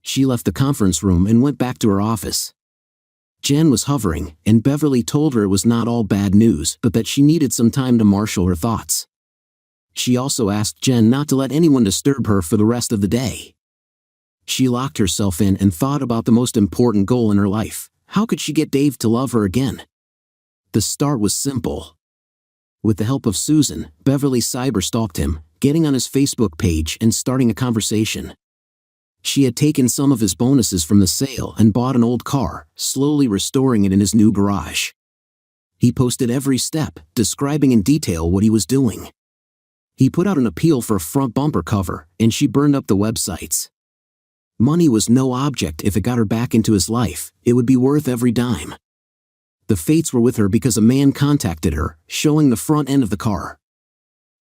She left the conference room and went back to her office. Jen was hovering, and Beverly told her it was not all bad news but that she needed some time to marshal her thoughts. She also asked Jen not to let anyone disturb her for the rest of the day. She locked herself in and thought about the most important goal in her life. How could she get Dave to love her again? The start was simple. With the help of Susan, Beverly cyber-stalked him, getting on his Facebook page and starting a conversation. She had taken some of his bonuses from the sale and bought an old car, slowly restoring it in his new garage. He posted every step, describing in detail what he was doing. He put out an appeal for a front bumper cover, and she burned up the websites. Money was no object. If it got her back into his life, it would be worth every dime. The fates were with her because a man contacted her, showing the front end of the car.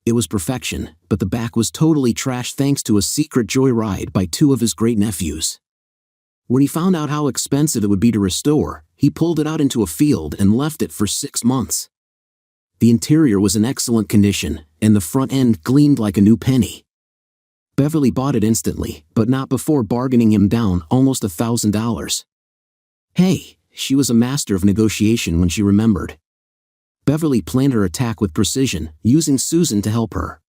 It was perfection, but the back was totally trashed thanks to a secret joyride by two of his great-nephews. When he found out how expensive it would be to restore, he pulled it out into a field and left it for 6 months. The interior was in excellent condition, and the front end gleamed like a new penny. Beverly bought it instantly, but not before bargaining him down almost $1,000. Hey, she was a master of negotiation when she remembered. Beverly planned her attack with precision, using Susan to help her.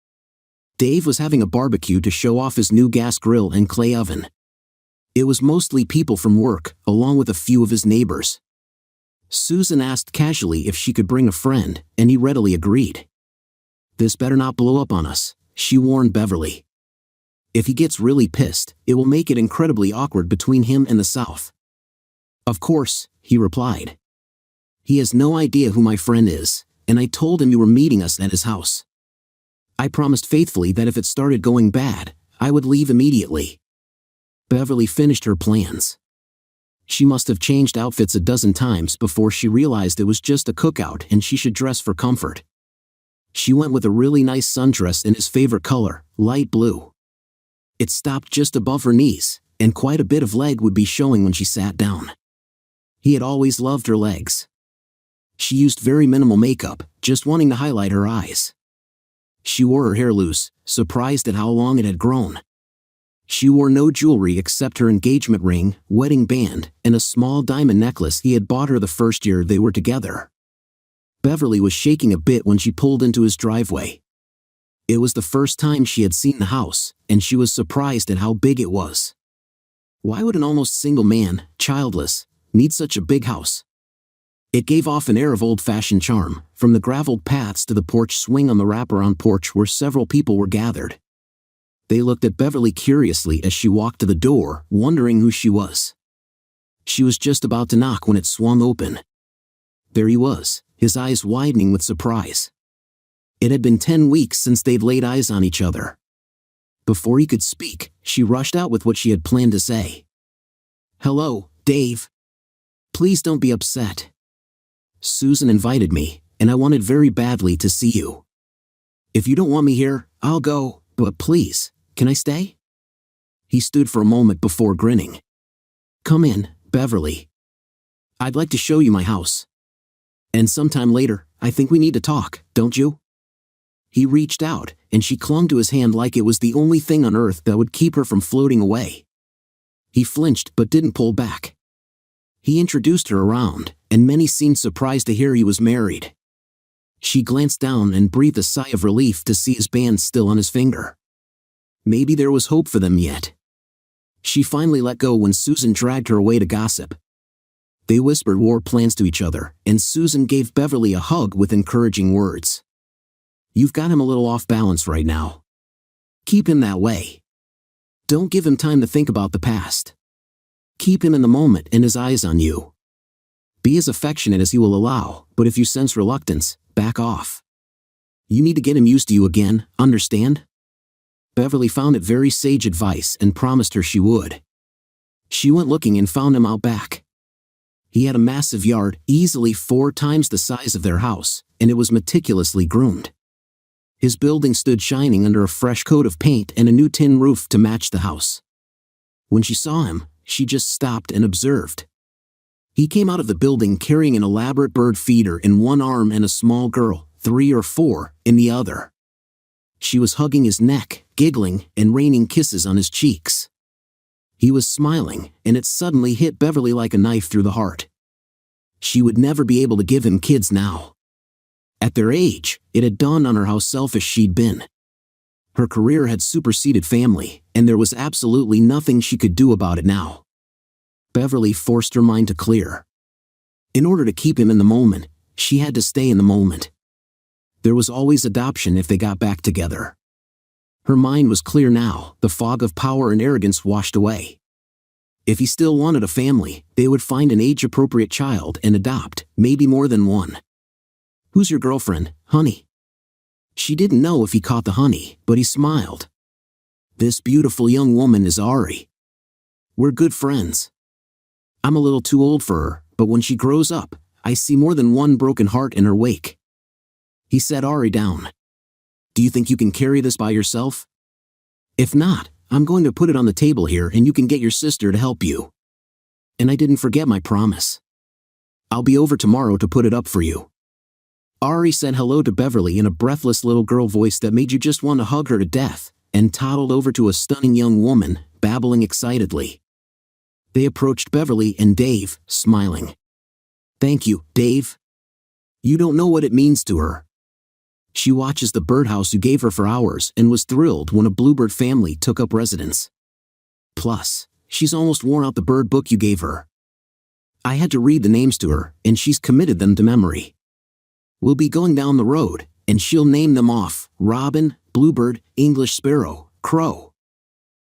Dave was having a barbecue to show off his new gas grill and clay oven. It was mostly people from work, along with a few of his neighbors. Susan asked casually if she could bring a friend, and he readily agreed. This better not blow up on us, she warned Beverly. If he gets really pissed, it will make it incredibly awkward between him and the South. Of course, he replied. He has no idea who my friend is, and I told him you were meeting us at his house. I promised faithfully that if it started going bad, I would leave immediately. Beverly finished her plans. She must have changed outfits a dozen times before she realized it was just a cookout and she should dress for comfort. She went with a really nice sundress in his favorite color, light blue. It stopped just above her knees, and quite a bit of leg would be showing when she sat down. He had always loved her legs. She used very minimal makeup, just wanting to highlight her eyes. She wore her hair loose, surprised at how long it had grown. She wore no jewelry except her engagement ring, wedding band, and a small diamond necklace he had bought her the first year they were together. Beverly was shaking a bit when she pulled into his driveway. It was the first time she had seen the house, and she was surprised at how big it was. Why would an almost single man, childless, need such a big house? It gave off an air of old-fashioned charm, from the graveled paths to the porch swing on the wraparound porch where several people were gathered. They looked at Beverly curiously as she walked to the door, wondering who she was. She was just about to knock when it swung open. There he was, his eyes widening with surprise. It had been 10 weeks since they'd laid eyes on each other. Before he could speak, she rushed out with what she had planned to say. "Hello, Dave. Please don't be upset. Susan invited me, and I wanted very badly to see you. If you don't want me here, I'll go, but please, can I stay?" He stood for a moment before grinning. "Come in, Beverly. I'd like to show you my house. And sometime later, I think we need to talk, don't you?" He reached out, and she clung to his hand like it was the only thing on earth that would keep her from floating away. He flinched but didn't pull back. He introduced her around, and many seemed surprised to hear he was married. She glanced down and breathed a sigh of relief to see his band still on his finger. Maybe there was hope for them yet. She finally let go when Susan dragged her away to gossip. They whispered war plans to each other, and Susan gave Beverly a hug with encouraging words. "You've got him a little off balance right now. Keep him that way. Don't give him time to think about the past. Keep him in the moment and his eyes on you. Be as affectionate as he will allow, but if you sense reluctance, back off. You need to get him used to you again, understand?" Beverly found it very sage advice and promised her she would. She went looking and found him out back. He had a massive yard, easily 4 times the size of their house, and it was meticulously groomed. His building stood shining under a fresh coat of paint and a new tin roof to match the house. When she saw him, she just stopped and observed. He came out of the building carrying an elaborate bird feeder in one arm and a small girl, 3 or 4, in the other. She was hugging his neck, giggling, and raining kisses on his cheeks. He was smiling, and it suddenly hit Beverly like a knife through the heart. She would never be able to give him kids now. At their age, it had dawned on her how selfish she'd been. Her career had superseded family, and there was absolutely nothing she could do about it now. Beverly forced her mind to clear. In order to keep him in the moment, she had to stay in the moment. There was always adoption if they got back together. Her mind was clear now, the fog of power and arrogance washed away. If he still wanted a family, they would find an age-appropriate child and adopt, maybe more than one. "Who's your girlfriend, honey?" She didn't know if he caught the honey, but he smiled. "This beautiful young woman is Ari. We're good friends. I'm a little too old for her, but when she grows up, I see more than one broken heart in her wake." He set Ari down. "Do you think you can carry this by yourself? If not, I'm going to put it on the table here and you can get your sister to help you. And I didn't forget my promise. I'll be over tomorrow to put it up for you." Ari said hello to Beverly in a breathless little girl voice that made you just want to hug her to death, and toddled over to a stunning young woman, babbling excitedly. They approached Beverly and Dave, smiling. "Thank you, Dave. You don't know what it means to her. She watches the birdhouse you gave her for hours and was thrilled when a bluebird family took up residence. Plus, she's almost worn out the bird book you gave her. I had to read the names to her, and she's committed them to memory. We'll be going down the road, and she'll name them off: Robin, Bluebird, English Sparrow, Crow.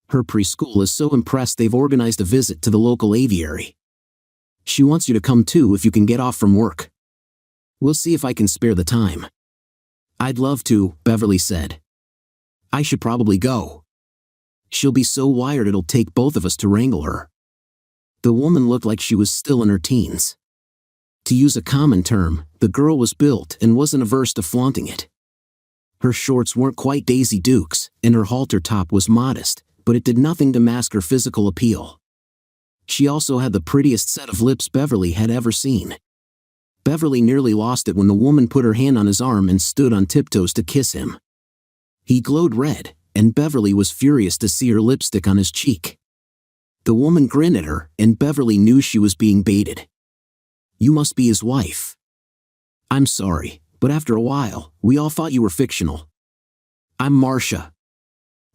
Her preschool is so impressed they've organized a visit to the local aviary. She wants you to come too if you can get off from work. We'll see if I can spare the time." "I'd love to," Beverly said. "I should probably go. She'll be so wired it'll take both of us to wrangle her." The woman looked like she was still in her teens. To use a common term, the girl was built and wasn't averse to flaunting it. Her shorts weren't quite Daisy Dukes, and her halter top was modest, but it did nothing to mask her physical appeal. She also had the prettiest set of lips Beverly had ever seen. Beverly nearly lost it when the woman put her hand on his arm and stood on tiptoes to kiss him. He glowed red, and Beverly was furious to see her lipstick on his cheek. The woman grinned at her, and Beverly knew she was being baited. "You must be his wife." "I'm sorry, but after a while, we all thought you were fictional. I'm Marcia.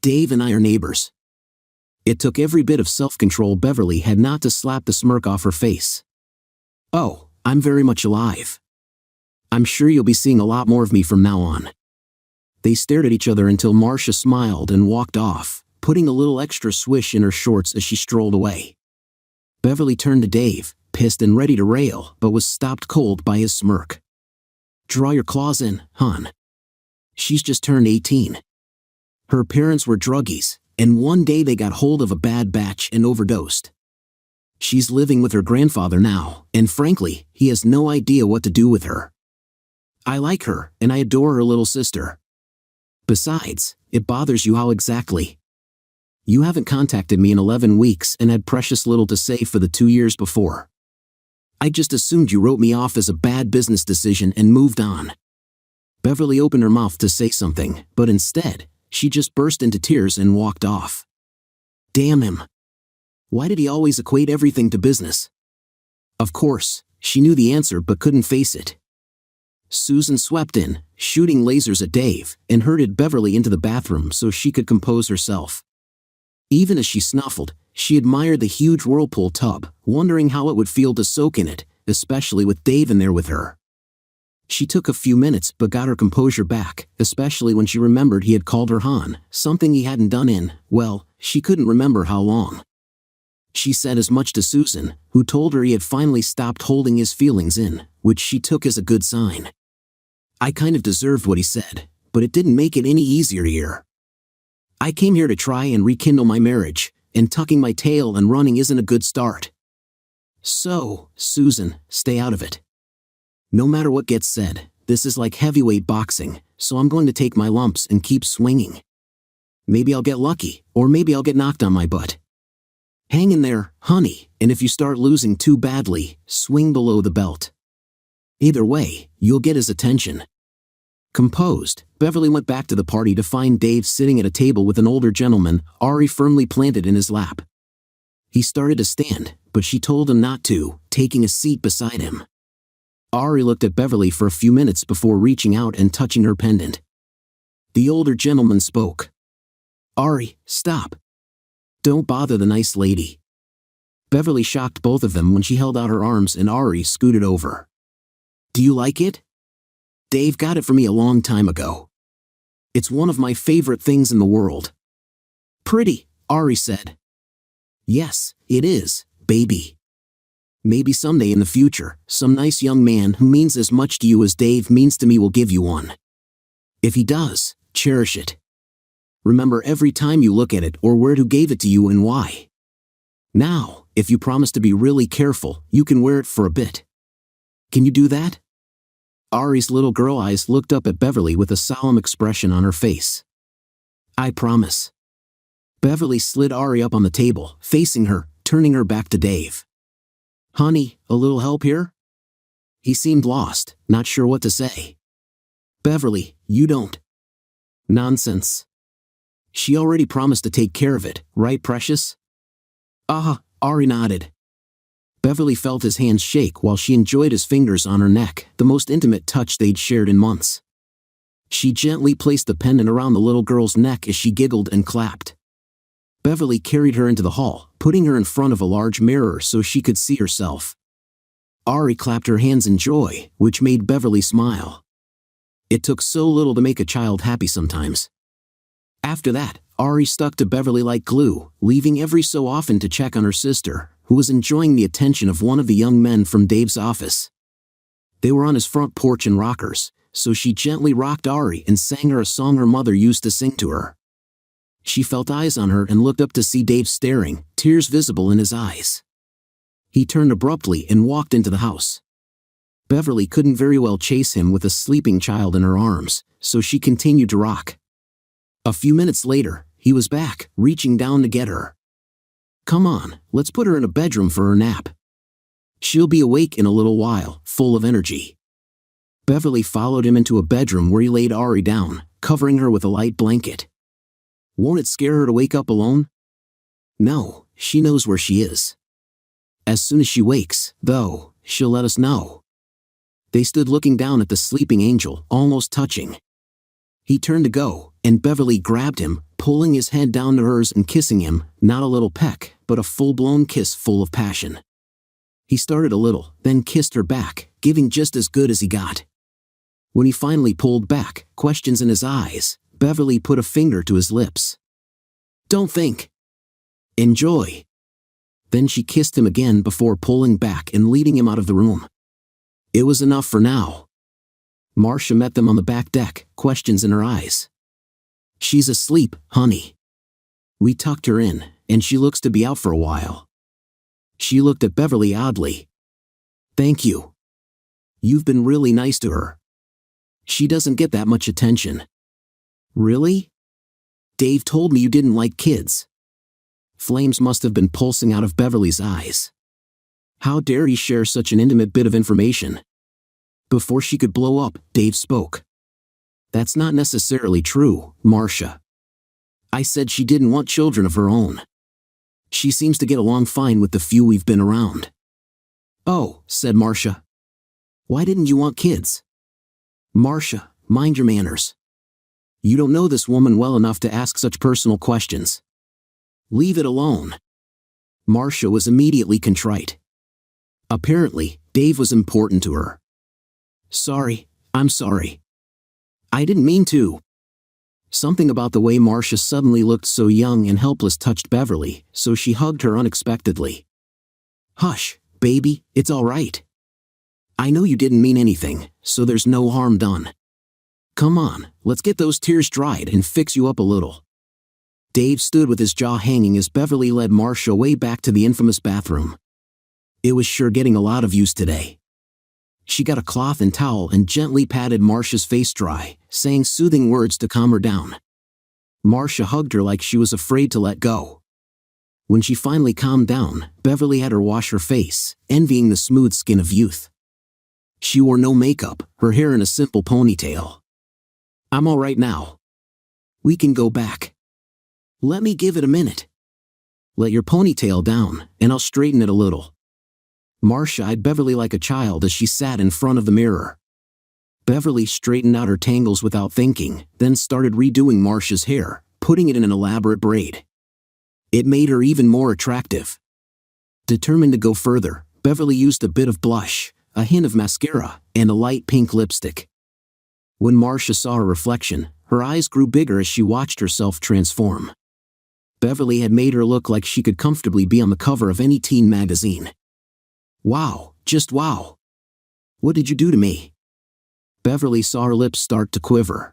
Dave and I are neighbors." It took every bit of self-control Beverly had not to slap the smirk off her face. "Oh, I'm very much alive. I'm sure you'll be seeing a lot more of me from now on." They stared at each other until Marcia smiled and walked off, putting a little extra swish in her shorts as she strolled away. Beverly turned to Dave, pissed and ready to rail, but was stopped cold by his smirk. "Draw your claws in, hon. She's just turned 18. Her parents were druggies, and one day they got hold of a bad batch and overdosed. She's living with her grandfather now, and frankly, he has no idea what to do with her. I like her, and I adore her little sister. Besides, it bothers you how exactly? You haven't contacted me in 11 weeks and had precious little to say for the 2 years before. I just assumed you wrote me off as a bad business decision and moved on." Beverly opened her mouth to say something, but instead, she just burst into tears and walked off. Damn him. Why did he always equate everything to business? Of course, she knew the answer but couldn't face it. Susan swept in, shooting lasers at Dave, and herded Beverly into the bathroom so she could compose herself. Even as she snuffled, she admired the huge whirlpool tub, wondering how it would feel to soak in it, especially with Dave in there with her. She took a few minutes but got her composure back, especially when she remembered he had called her hon, something he hadn't done in, well, she couldn't remember how long. She said as much to Susan, who told her he had finally stopped holding his feelings in, which she took as a good sign. I kind of deserved what he said, but it didn't make it any easier here. I came here to try and rekindle my marriage, and tucking my tail and running isn't a good start. So, Susan, stay out of it. No matter what gets said, this is like heavyweight boxing, so I'm going to take my lumps and keep swinging. Maybe I'll get lucky, or maybe I'll get knocked on my butt. Hang in there, honey, and if you start losing too badly, swing below the belt. Either way, you'll get his attention. Composed, Beverly went back to the party to find Dave sitting at a table with an older gentleman, Ari firmly planted in his lap. He started to stand, but she told him not to, taking a seat beside him. Ari looked at Beverly for a few minutes before reaching out and touching her pendant. The older gentleman spoke. Ari, stop. Don't bother the nice lady. Beverly shocked both of them when she held out her arms and Ari scooted over. Do you like it? Dave got it for me a long time ago. It's one of my favorite things in the world. Pretty, Ari said. Yes, it is, baby. Maybe someday in the future, some nice young man who means as much to you as Dave means to me will give you one. If he does, cherish it. Remember every time you look at it or where who gave it to you and why. Now, if you promise to be really careful, you can wear it for a bit. Can you do that? Ari's little girl eyes looked up at Beverly with a solemn expression on her face. I promise. Beverly slid Ari up on the table, facing her, turning her back to Dave. Honey, a little help here? He seemed lost, not sure what to say. Beverly, you don't. Nonsense. She already promised to take care of it, right, precious? Ari nodded. Beverly felt his hands shake while she enjoyed his fingers on her neck, the most intimate touch they'd shared in months. She gently placed the pendant around the little girl's neck as she giggled and clapped. Beverly carried her into the hall, putting her in front of a large mirror so she could see herself. Ari clapped her hands in joy, which made Beverly smile. It took so little to make a child happy sometimes. After that, Ari stuck to Beverly like glue, leaving every so often to check on her sister, who was enjoying the attention of one of the young men from Dave's office. They were on his front porch in rockers, so she gently rocked Ari and sang her a song her mother used to sing to her. She felt eyes on her and looked up to see Dave staring, tears visible in his eyes. He turned abruptly and walked into the house. Beverly couldn't very well chase him with a sleeping child in her arms, so she continued to rock. A few minutes later, he was back, reaching down to get her. Come on, let's put her in a bedroom for her nap. She'll be awake in a little while, full of energy. Beverly followed him into a bedroom where he laid Ari down, covering her with a light blanket. Won't it scare her to wake up alone? No, she knows where she is. As soon as she wakes, though, she'll let us know. They stood looking down at the sleeping angel, almost touching. He turned to go, and Beverly grabbed him, pulling his head down to hers and kissing him, not a little peck, but a full-blown kiss full of passion. He started a little, then kissed her back, giving just as good as he got. When he finally pulled back, questions in his eyes, Beverly put a finger to his lips. Don't think. Enjoy. Then she kissed him again before pulling back and leading him out of the room. It was enough for now. Marcia met them on the back deck, questions in her eyes. She's asleep, honey. We tucked her in, and she looks to be out for a while. She looked at Beverly oddly. Thank you. You've been really nice to her. She doesn't get that much attention. Really? Dave told me you didn't like kids. Flames must have been pulsing out of Beverly's eyes. How dare he share such an intimate bit of information? Before she could blow up, Dave spoke. That's not necessarily true, Marcia. I said she didn't want children of her own. She seems to get along fine with the few we've been around. Oh, said Marcia. Why didn't you want kids? Marcia, mind your manners. You don't know this woman well enough to ask such personal questions. Leave it alone. Marcia was immediately contrite. Apparently, Dave was important to her. Sorry, I'm sorry. I didn't mean to. Something about the way Marcia suddenly looked so young and helpless touched Beverly, so she hugged her unexpectedly. Hush, baby, it's all right. I know you didn't mean anything, so there's no harm done. Come on, let's get those tears dried and fix you up a little. Dave stood with his jaw hanging as Beverly led Marcia way back to the infamous bathroom. It was sure getting a lot of use today. She got a cloth and towel and gently patted Marcia's face dry, saying soothing words to calm her down. Marcia hugged her like she was afraid to let go. When she finally calmed down, Beverly had her wash her face, envying the smooth skin of youth. She wore no makeup, her hair in a simple ponytail. I'm all right now. We can go back. Let me give it a minute. Let your ponytail down, and I'll straighten it a little. Marcia eyed Beverly like a child as she sat in front of the mirror. Beverly straightened out her tangles without thinking, then started redoing Marcia's hair, putting it in an elaborate braid. It made her even more attractive. Determined to go further, Beverly used a bit of blush, a hint of mascara, and a light pink lipstick. When Marcia saw her reflection, her eyes grew bigger as she watched herself transform. Beverly had made her look like she could comfortably be on the cover of any teen magazine. Wow, just wow. What did you do to me? Beverly saw her lips start to quiver.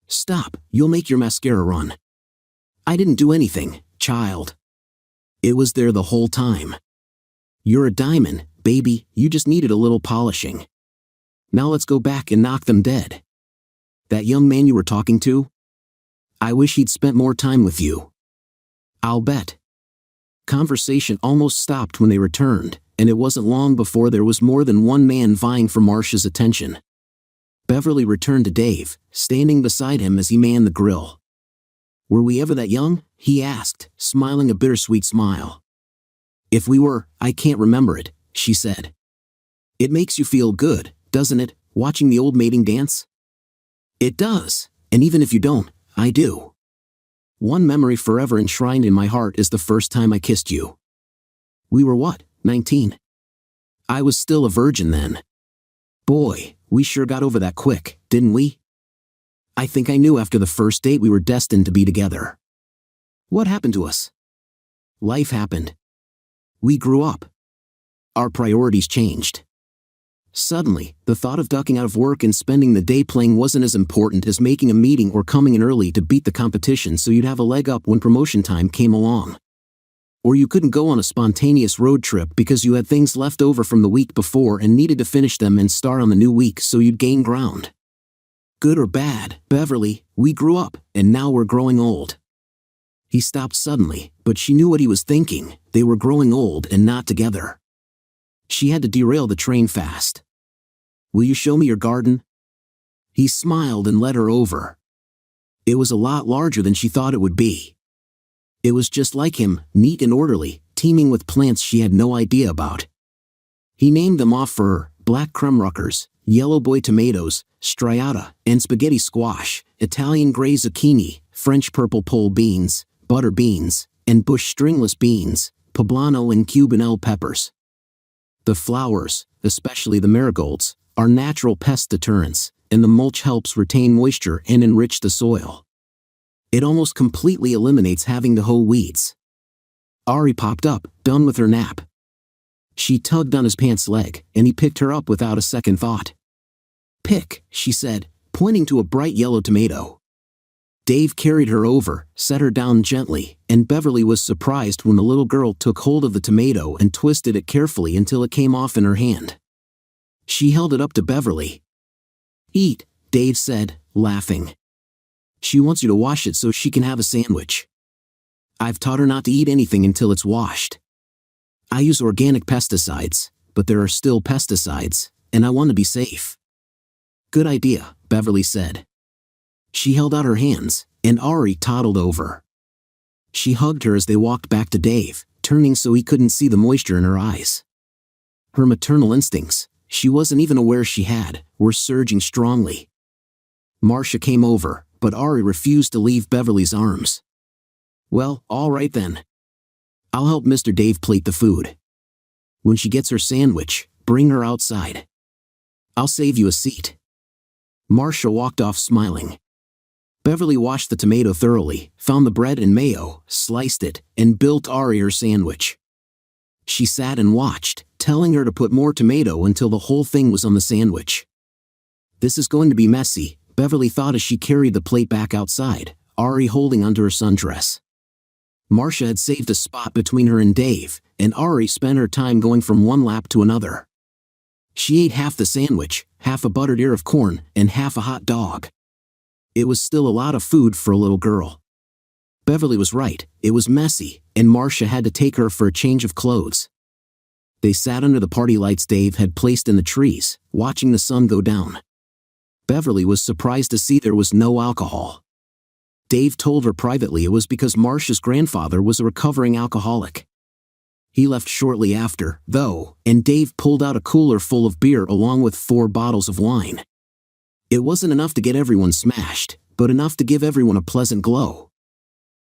Stop, you'll make your mascara run. I didn't do anything, child. It was there the whole time. You're a diamond, baby, you just needed a little polishing. Now let's go back and knock them dead. That young man you were talking to? I wish he'd spent more time with you. I'll bet. Conversation almost stopped when they returned, and it wasn't long before there was more than one man vying for Marcia's attention. Beverly returned to Dave, standing beside him as he manned the grill. Were we ever that young? He asked, smiling a bittersweet smile. If we were, I can't remember it, she said. It makes you feel good, doesn't it, watching the old mating dance? It does, and even if you don't, I do. One memory forever enshrined in my heart is the first time I kissed you. We were what, 19? I was still a virgin then. Boy, we sure got over that quick, didn't we? I think I knew after the first date we were destined to be together. What happened to us? Life happened. We grew up. Our priorities changed. Suddenly, the thought of ducking out of work and spending the day playing wasn't as important as making a meeting or coming in early to beat the competition so you'd have a leg up when promotion time came along. Or you couldn't go on a spontaneous road trip because you had things left over from the week before and needed to finish them and start on the new week so you'd gain ground. Good or bad, Beverly, we grew up, and now we're growing old. He stopped suddenly, but she knew what he was thinking. They were growing old and not together. She had to derail the train fast. Will you show me your garden? He smiled and led her over. It was a lot larger than she thought it would be. It was just like him, neat and orderly, teeming with plants she had no idea about. He named them off for her: black crumruckers, yellow boy tomatoes, striata, and spaghetti squash, Italian gray zucchini, French purple pole beans, butter beans, and bush stringless beans, poblano and Cubanelle peppers. The flowers, especially the marigolds, are natural pest deterrents, and the mulch helps retain moisture and enrich the soil. It almost completely eliminates having to hoe weeds. Ari popped up, done with her nap. She tugged on his pants leg, and he picked her up without a second thought. Pick, she said, pointing to a bright yellow tomato. Dave carried her over, set her down gently, and Beverly was surprised when the little girl took hold of the tomato and twisted it carefully until it came off in her hand. She held it up to Beverly. Eat, Dave said, laughing. She wants you to wash it so she can have a sandwich. I've taught her not to eat anything until it's washed. I use organic pesticides, but there are still pesticides, and I want to be safe. Good idea, Beverly said. She held out her hands, and Ari toddled over. She hugged her as they walked back to Dave, turning so he couldn't see the moisture in her eyes. Her maternal instincts, she wasn't even aware she had, were surging strongly. Marcia came over, but Ari refused to leave Beverly's arms. Well, all right then. I'll help Mr. Dave plate the food. When she gets her sandwich, bring her outside. I'll save you a seat. Marcia walked off smiling. Beverly washed the tomato thoroughly, found the bread and mayo, sliced it, and built Ari her sandwich. She sat and watched, telling her to put more tomato until the whole thing was on the sandwich. This is going to be messy, Beverly thought as she carried the plate back outside, Ari holding onto her sundress. Marcia had saved a spot between her and Dave, and Ari spent her time going from one lap to another. She ate half the sandwich, half a buttered ear of corn, and half a hot dog. It was still a lot of food for a little girl. Beverly was right, it was messy, and Marcia had to take her for a change of clothes. They sat under the party lights Dave had placed in the trees, watching the sun go down. Beverly was surprised to see there was no alcohol. Dave told her privately it was because Marcia's grandfather was a recovering alcoholic. He left shortly after, though, and Dave pulled out a cooler full of beer along with 4 bottles of wine. It wasn't enough to get everyone smashed, but enough to give everyone a pleasant glow.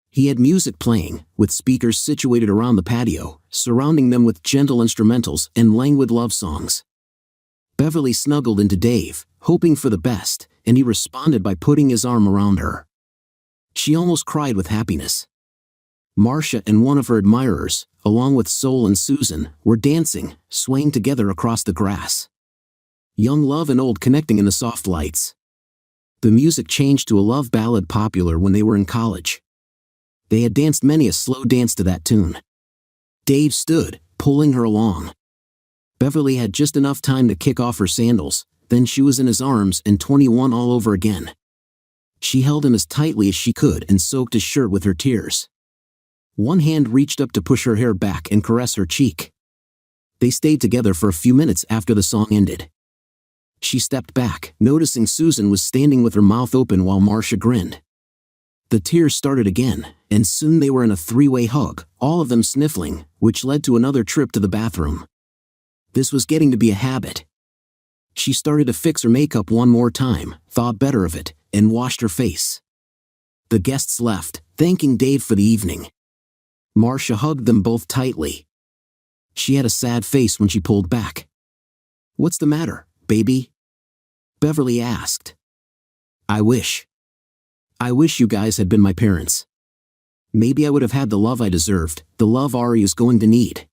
He had music playing, with speakers situated around the patio, surrounding them with gentle instrumentals and languid love songs. Beverly snuggled into Dave, hoping for the best, and he responded by putting his arm around her. She almost cried with happiness. Marcia and one of her admirers, along with Sol and Susan, were dancing, swaying together across the grass. Young love and old connecting in the soft lights. The music changed to a love ballad popular when they were in college. They had danced many a slow dance to that tune. Dave stood, pulling her along. Beverly had just enough time to kick off her sandals, then she was in his arms and 21 all over again. She held him as tightly as she could and soaked his shirt with her tears. One hand reached up to push her hair back and caress her cheek. They stayed together for a few minutes after the song ended. She stepped back, noticing Susan was standing with her mouth open while Marcia grinned. The tears started again, and soon they were in a 3-way hug, all of them sniffling, which led to another trip to the bathroom. This was getting to be a habit. She started to fix her makeup one more time, thought better of it, and washed her face. The guests left, thanking Dave for the evening. Marcia hugged them both tightly. She had a sad face when she pulled back. "What's the matter, baby?" Beverly asked. I wish you guys had been my parents. Maybe I would have had the love I deserved, the love Ari is going to need.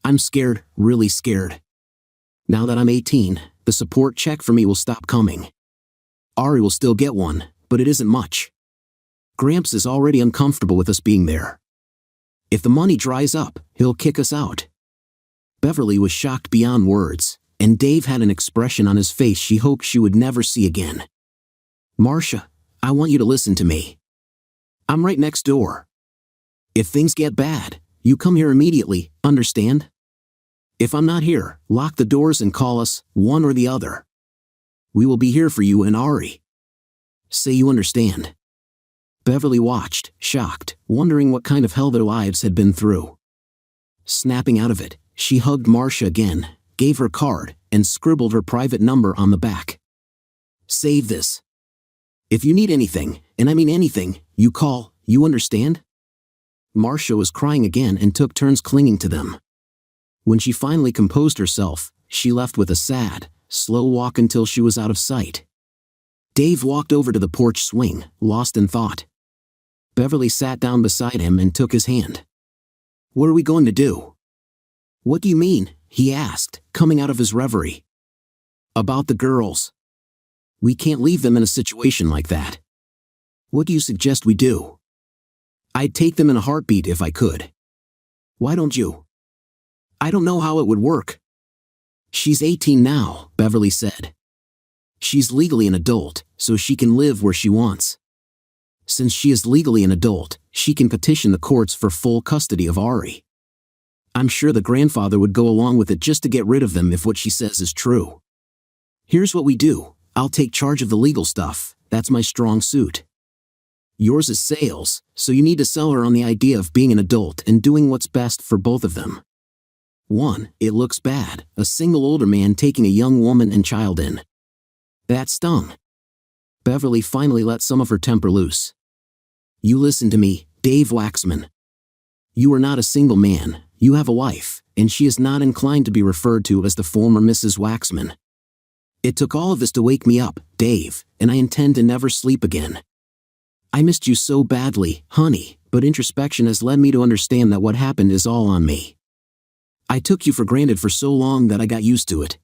I'm scared, really scared. Now that I'm 18, the support check for me will stop coming. Ari will still get one, but it isn't much. Gramps is already uncomfortable with us being there. If the money dries up, he'll kick us out. Beverly was shocked beyond words, and Dave had an expression on his face she hoped she would never see again. Marcia, I want you to listen to me. I'm right next door. If things get bad, you come here immediately, understand? If I'm not here, lock the doors and call us, one or the other. We will be here for you and Ari. Say you understand. Beverly watched, shocked, wondering what kind of hell their lives had been through. Snapping out of it, she hugged Marcia again, gave her card, and scribbled her private number on the back. Save this. If you need anything, and I mean anything, you call, you understand? Marcia was crying again and took turns clinging to them. When she finally composed herself, she left with a sad, slow walk until she was out of sight. Dave walked over to the porch swing, lost in thought. Beverly sat down beside him and took his hand. What are we going to do? What do you mean? He asked, coming out of his reverie. About the girls. We can't leave them in a situation like that. What do you suggest we do? I'd take them in a heartbeat if I could. Why don't you? I don't know how it would work. She's 18 now, Beverly said. She's legally an adult, so she can live where she wants. Since she is legally an adult, she can petition the courts for full custody of Ari. I'm sure the grandfather would go along with it just to get rid of them if what she says is true. Here's what we do. I'll take charge of the legal stuff, that's my strong suit. Yours is sales, so you need to sell her on the idea of being an adult and doing what's best for both of them. 1. It looks bad, a single older man taking a young woman and child in. That stung. Beverly finally let some of her temper loose. You listen to me, Dave Waxman. You are not a single man, you have a wife, and she is not inclined to be referred to as the former Mrs. Waxman. It took all of this to wake me up, Dave, and I intend to never sleep again. I missed you so badly, honey, but introspection has led me to understand that what happened is all on me. I took you for granted for so long that I got used to it.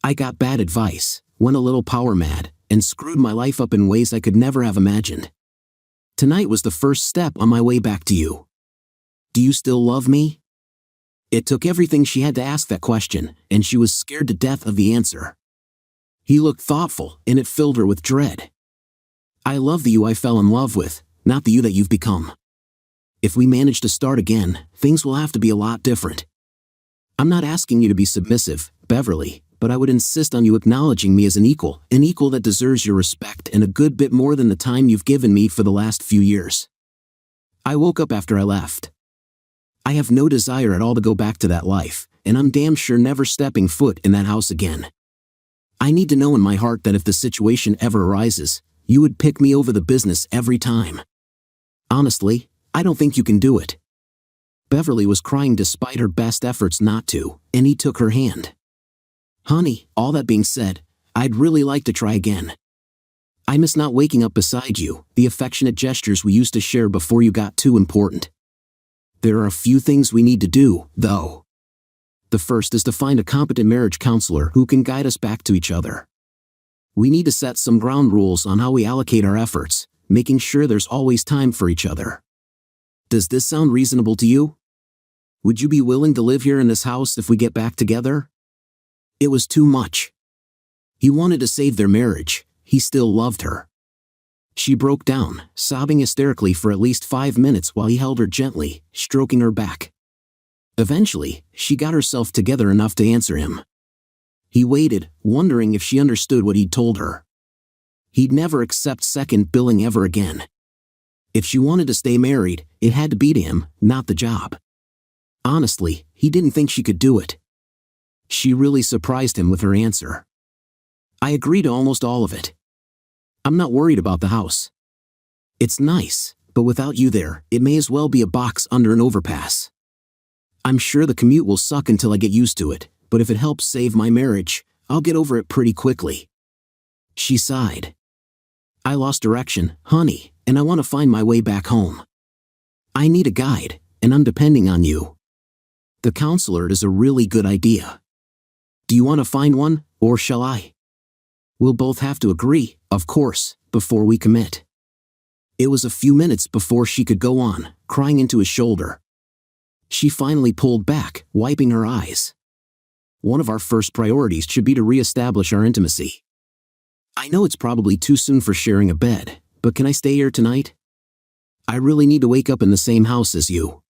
I got bad advice, went a little power mad, and screwed my life up in ways I could never have imagined. Tonight was the first step on my way back to you. Do you still love me? It took everything she had to ask that question, and she was scared to death of the answer. He looked thoughtful, and it filled her with dread. I love the you I fell in love with, not the you that you've become. If we manage to start again, things will have to be a lot different. I'm not asking you to be submissive, Beverly, but I would insist on you acknowledging me as an equal that deserves your respect and a good bit more than the time you've given me for the last few years. I woke up after I left. I have no desire at all to go back to that life, and I'm damn sure never stepping foot in that house again. I need to know in my heart that if the situation ever arises, you would pick me over the business every time. Honestly, I don't think you can do it." Beverly was crying despite her best efforts not to, and he took her hand. "Honey, all that being said, I'd really like to try again. I miss not waking up beside you, the affectionate gestures we used to share before you got too important. There are a few things we need to do, though. The first is to find a competent marriage counselor who can guide us back to each other. We need to set some ground rules on how we allocate our efforts, making sure there's always time for each other. Does this sound reasonable to you? Would you be willing to live here in this house if we get back together?" It was too much. He wanted to save their marriage. He still loved her. She broke down, sobbing hysterically for at least 5 minutes while he held her gently, stroking her back. Eventually, she got herself together enough to answer him. He waited, wondering if she understood what he'd told her. He'd never accept second billing ever again. If she wanted to stay married, it had to be to him, not the job. Honestly, he didn't think she could do it. She really surprised him with her answer. "I agree to almost all of it. I'm not worried about the house. It's nice, but without you there, it may as well be a box under an overpass. I'm sure the commute will suck until I get used to it, but if it helps save my marriage, I'll get over it pretty quickly." She sighed. "I lost direction, honey, and I want to find my way back home. I need a guide, and I'm depending on you. The counselor is a really good idea. Do you want to find one, or shall I? We'll both have to agree, of course, before we commit." It was a few minutes before she could go on, crying into his shoulder. She finally pulled back, wiping her eyes. "One of our first priorities should be to reestablish our intimacy. I know it's probably too soon for sharing a bed, but can I stay here tonight? I really need to wake up in the same house as you.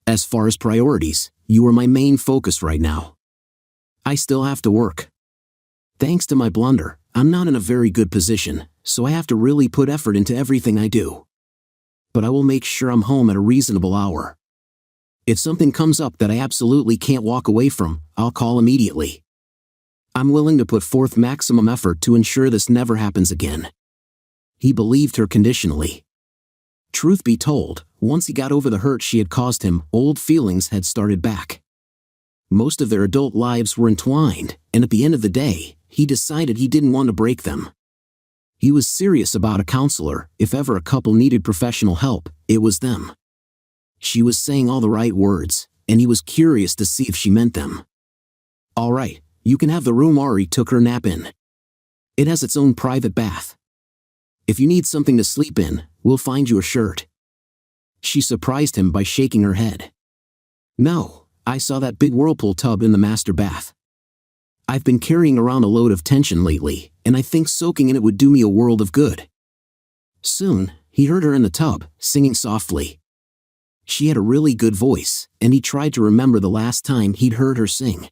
As far as priorities, you are my main focus right now. I still have to work. Thanks to my blunder, I'm not in a very good position, so I have to really put effort into everything I do. But I will make sure I'm home at a reasonable hour. If something comes up that I absolutely can't walk away from, I'll call immediately. I'm willing to put forth maximum effort to ensure this never happens again." He believed her conditionally. Truth be told, once he got over the hurt she had caused him, old feelings had started back. Most of their adult lives were entwined, and at the end of the day, he decided he didn't want to break them. He was serious about a counselor. If ever a couple needed professional help, it was them. She was saying all the right words, and he was curious to see if she meant them. "All right, you can have the room Ari took her nap in. It has its own private bath. If you need something to sleep in, we'll find you a shirt." She surprised him by shaking her head. "No, I saw that big whirlpool tub in the master bath. I've been carrying around a load of tension lately, and I think soaking in it would do me a world of good." Soon, he heard her in the tub, singing softly. She had a really good voice, and he tried to remember the last time he'd heard her sing.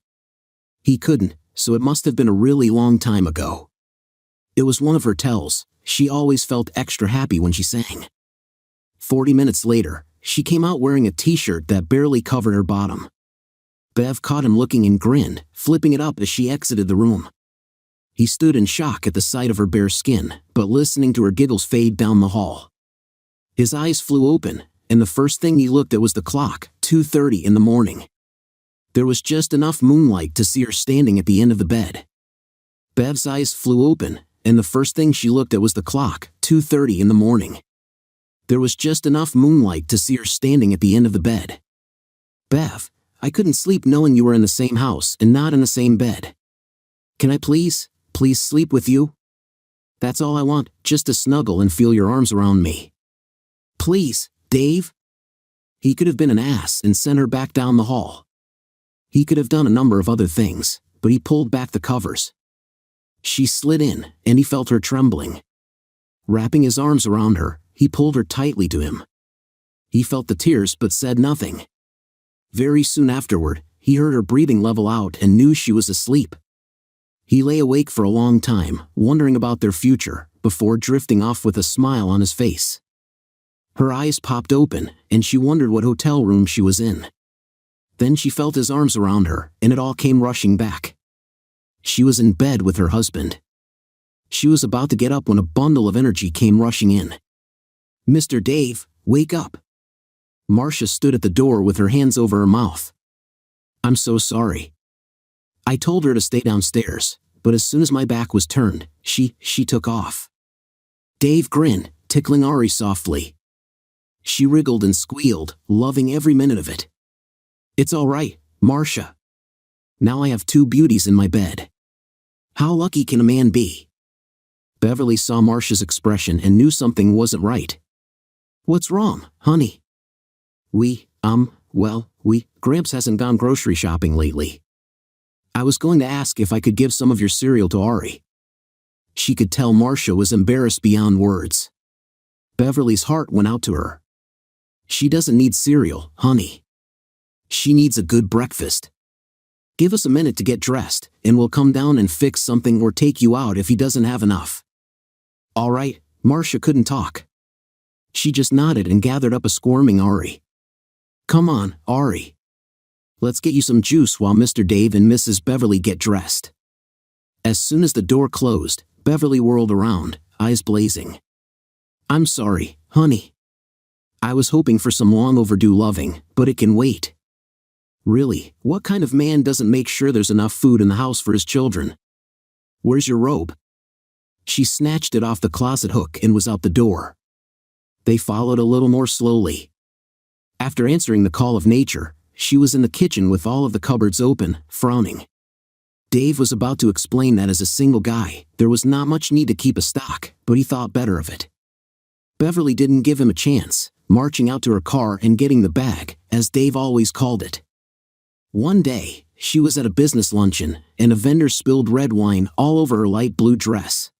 He couldn't, so it must have been a really long time ago. It was one of her tells. She always felt extra happy when she sang. 40 minutes later, she came out wearing a t-shirt that barely covered her bottom. Bev caught him looking and grinned, flipping it up as she exited the room. He stood in shock at the sight of her bare skin, but listening to her giggles fade down the hall. His eyes flew open, and the first thing he looked at was the clock, 2:30 in the morning. There was just enough moonlight to see her standing at the end of the bed. Bev's eyes flew open, and the first thing she looked at was the clock, 2:30 in the morning. There was just enough moonlight to see her standing at the end of the bed. "Bev, I couldn't sleep knowing you were in the same house and not in the same bed. Can I please sleep with you? That's all I want, just to snuggle and feel your arms around me. Please, Dave." He could have been an ass and sent her back down the hall. He could have done a number of other things, but he pulled back the covers. She slid in, and he felt her trembling. Wrapping his arms around her, he pulled her tightly to him. He felt the tears but said nothing. Very soon afterward, he heard her breathing level out and knew she was asleep. He lay awake for a long time, wondering about their future, before drifting off with a smile on his face. Her eyes popped open, and she wondered what hotel room she was in. Then she felt his arms around her, and it all came rushing back. She was in bed with her husband. She was about to get up when a bundle of energy came rushing in. "Mr. Dave, wake up." Marcia stood at the door with her hands over her mouth. "I'm so sorry. I told her to stay downstairs, but as soon as my back was turned, she took off." Dave grinned, tickling Ari softly. She wriggled and squealed, loving every minute of it. "It's all right, Marcia. Now I have two beauties in my bed. How lucky can a man be?" Beverly saw Marcia's expression and knew something wasn't right. "What's wrong, honey?" Gramps hasn't gone grocery shopping lately. I was going to ask if I could give some of your cereal to Ari." She could tell Marcia was embarrassed beyond words. Beverly's heart went out to her. "She doesn't need cereal, honey. She needs a good breakfast. Give us a minute to get dressed, and we'll come down and fix something or take you out if he doesn't have enough." "All right." Marcia couldn't talk. She just nodded and gathered up a squirming Ari. "Come on, Ari. Let's get you some juice while Mr. Dave and Mrs. Beverly get dressed." As soon as the door closed, Beverly whirled around, eyes blazing. "I'm sorry, honey. I was hoping for some long overdue loving, but it can wait. Really, what kind of man doesn't make sure there's enough food in the house for his children? Where's your robe?" She snatched it off the closet hook and was out the door. They followed a little more slowly. After answering the call of nature, she was in the kitchen with all of the cupboards open, frowning. Dave was about to explain that as a single guy, there was not much need to keep a stock, but he thought better of it. Beverly didn't give him a chance, marching out to her car and getting the bag, as Dave always called it. One day, she was at a business luncheon, and a vendor spilled red wine all over her light blue dress.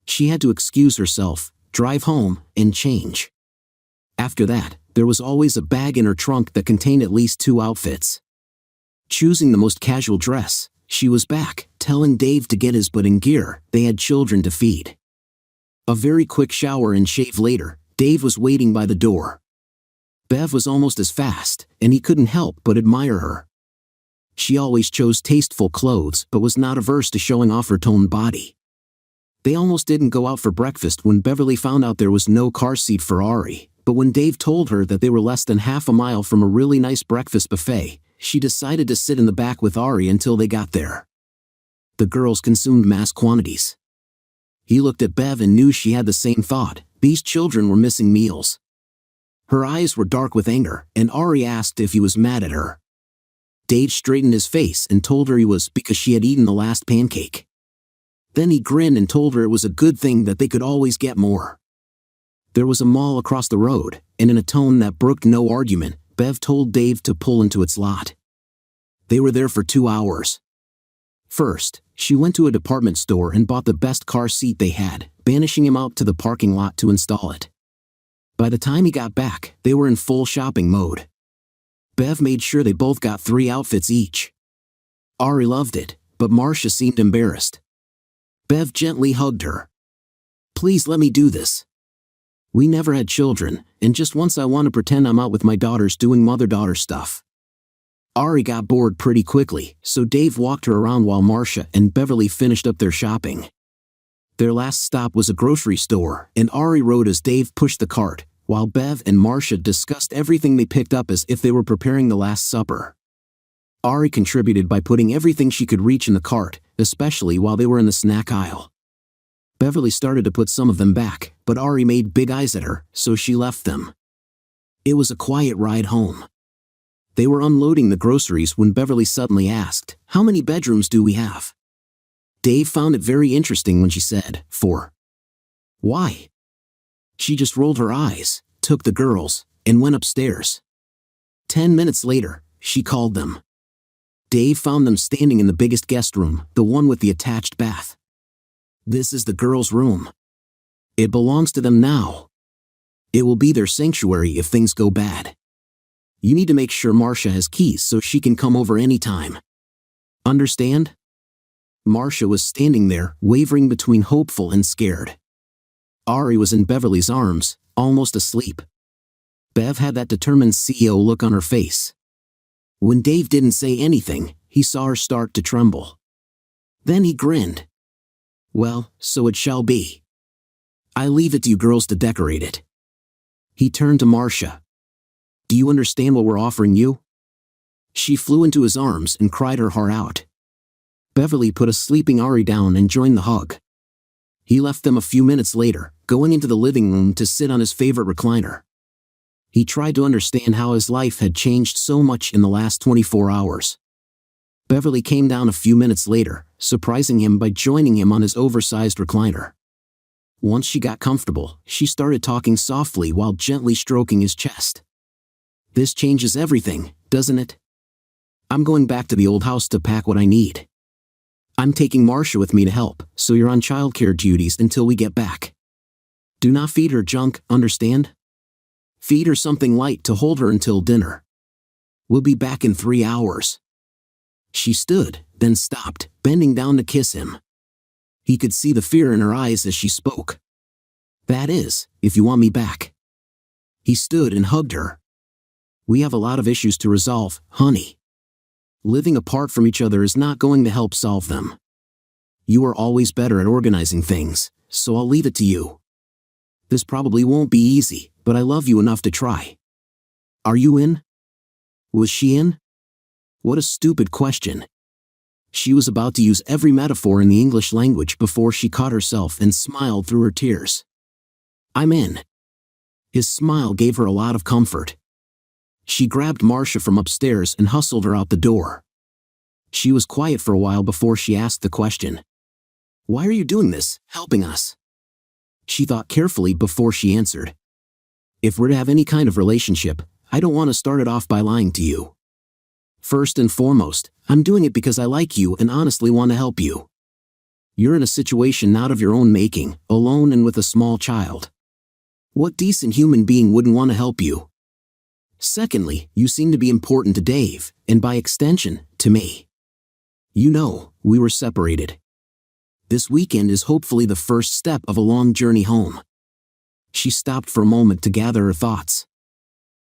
She had to excuse herself, drive home, and change. After that, there was always a bag in her trunk that contained at least 2 outfits. Choosing the most casual dress, she was back, telling Dave to get his butt in gear. They had children to feed. A very quick shower and shave later, Dave was waiting by the door. Bev was almost as fast, and he couldn't help but admire her. She always chose tasteful clothes but was not averse to showing off her toned body. They almost didn't go out for breakfast when Beverly found out there was no car seat for Ari, but when Dave told her that they were less than half a mile from a really nice breakfast buffet, she decided to sit in the back with Ari until they got there. The girls consumed mass quantities. He looked at Bev and knew she had the same thought. These children were missing meals. Her eyes were dark with anger, and Ari asked if he was mad at her. Dave straightened his face and told her he was, because she had eaten the last pancake. Then he grinned and told her it was a good thing that they could always get more. There was a mall across the road, and in a tone that brooked no argument, Bev told Dave to pull into its lot. They were there for 2 hours. First, she went to a department store and bought the best car seat they had, banishing him out to the parking lot to install it. By the time he got back, they were in full shopping mode. Bev made sure they both got 3 outfits each. Ari loved it, but Marcia seemed embarrassed. Bev gently hugged her. "Please let me do this. We never had children, and just once I want to pretend I'm out with my daughters doing mother-daughter stuff." Ari got bored pretty quickly, so Dave walked her around while Marcia and Beverly finished up their shopping. Their last stop was a grocery store, and Ari rode as Dave pushed the cart, while Bev and Marcia discussed everything they picked up as if they were preparing the Last Supper. Ari contributed by putting everything she could reach in the cart, especially while they were in the snack aisle. Beverly started to put some of them back, but Ari made big eyes at her, so she left them. It was a quiet ride home. They were unloading the groceries when Beverly suddenly asked, "How many bedrooms do we have?" Dave found it very interesting when she said, 4. "Why?" She just rolled her eyes, took the girls, and went upstairs. 10 minutes later, she called them. Dave found them standing in the biggest guest room, the one with the attached bath. "This is the girls' room. It belongs to them now. It will be their sanctuary if things go bad. You need to make sure Marcia has keys so she can come over anytime. Understand?" Marcia was standing there, wavering between hopeful and scared. Ari was in Beverly's arms, almost asleep. Bev had that determined CEO look on her face. When Dave didn't say anything, he saw her start to tremble. Then he grinned. "Well, so it shall be. I leave it to you girls to decorate it." He turned to Marcia. "Do you understand what we're offering you?" She flew into his arms and cried her heart out. Beverly put a sleeping Ari down and joined the hug. He left them a few minutes later, going into the living room to sit on his favorite recliner. He tried to understand how his life had changed so much in the last 24 hours. Beverly came down a few minutes later, surprising him by joining him on his oversized recliner. Once she got comfortable, she started talking softly while gently stroking his chest. "This changes everything, doesn't it? I'm going back to the old house to pack what I need. I'm taking Marcia with me to help, so you're on childcare duties until we get back. Do not feed her junk, understand? Feed her something light to hold her until dinner. We'll be back in 3 hours." She stood, then stopped, bending down to kiss him. He could see the fear in her eyes as she spoke. "That is, if you want me back." He stood and hugged her. "We have a lot of issues to resolve, honey. Living apart from each other is not going to help solve them. You are always better at organizing things, so I'll leave it to you. This probably won't be easy, but I love you enough to try. Are you in?" Was she in? What a stupid question. She was about to use every metaphor in the English language before she caught herself and smiled through her tears. "I'm in." His smile gave her a lot of comfort. She grabbed Marcia from upstairs and hustled her out the door. She was quiet for a while before she asked the question. "Why are you doing this, helping us?" She thought carefully before she answered. "If we're to have any kind of relationship, I don't want to start it off by lying to you. First and foremost, I'm doing it because I like you and honestly want to help you. You're in a situation not of your own making, alone and with a small child. What decent human being wouldn't want to help you? Secondly, you seem to be important to Dave, and by extension, to me. You know, we were separated. This weekend is hopefully the first step of a long journey home." She stopped for a moment to gather her thoughts.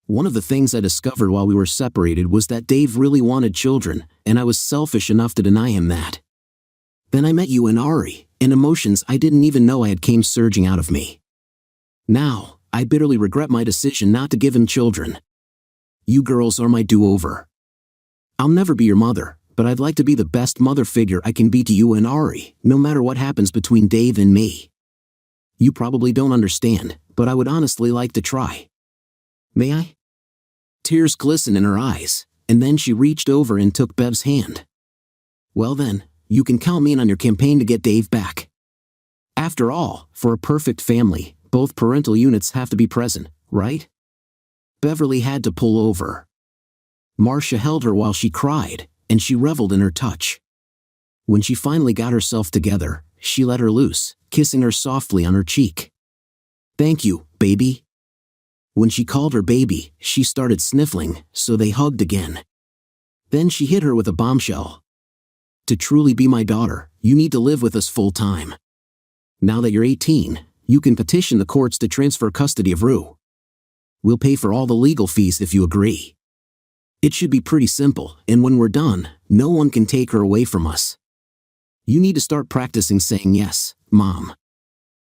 "One of the things I discovered while we were separated was that Dave really wanted children, and I was selfish enough to deny him that. Then I met you and Ari, and emotions I didn't even know I had came surging out of me. Now, I bitterly regret my decision not to give him children. You girls are my do-over. I'll never be your mother, but I'd like to be the best mother figure I can be to you and Ari, no matter what happens between Dave and me. You probably don't understand, but I would honestly like to try. May I?" Tears glistened in her eyes, and then she reached over and took Bev's hand. "Well then, you can count me in on your campaign to get Dave back. After all, for a perfect family, both parental units have to be present, right?" Beverly had to pull over. Marcia held her while she cried, and she reveled in her touch. When she finally got herself together, she let her loose, kissing her softly on her cheek. "Thank you, baby." When she called her baby, she started sniffling, so they hugged again. Then she hit her with a bombshell. "To truly be my daughter, you need to live with us full time. Now that you're 18, you can petition the courts to transfer custody of Rue. We'll pay for all the legal fees if you agree. It should be pretty simple, and when we're done, no one can take her away from us. You need to start practicing saying yes, Mom.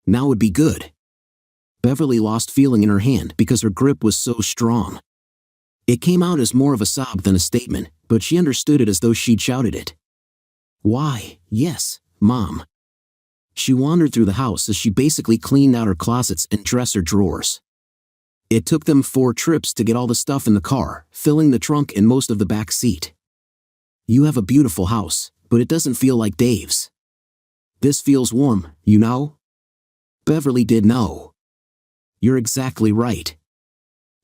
Now would be good." Beverly lost feeling in her hand because her grip was so strong. It came out as more of a sob than a statement, but she understood it as though she'd shouted it. "Why, yes, Mom." She wandered through the house as she basically cleaned out her closets and dresser drawers. It took them 4 trips to get all the stuff in the car, filling the trunk and most of the back seat. "You have a beautiful house, but it doesn't feel like Dave's. This feels warm, you know?" Beverly did know. "You're exactly right.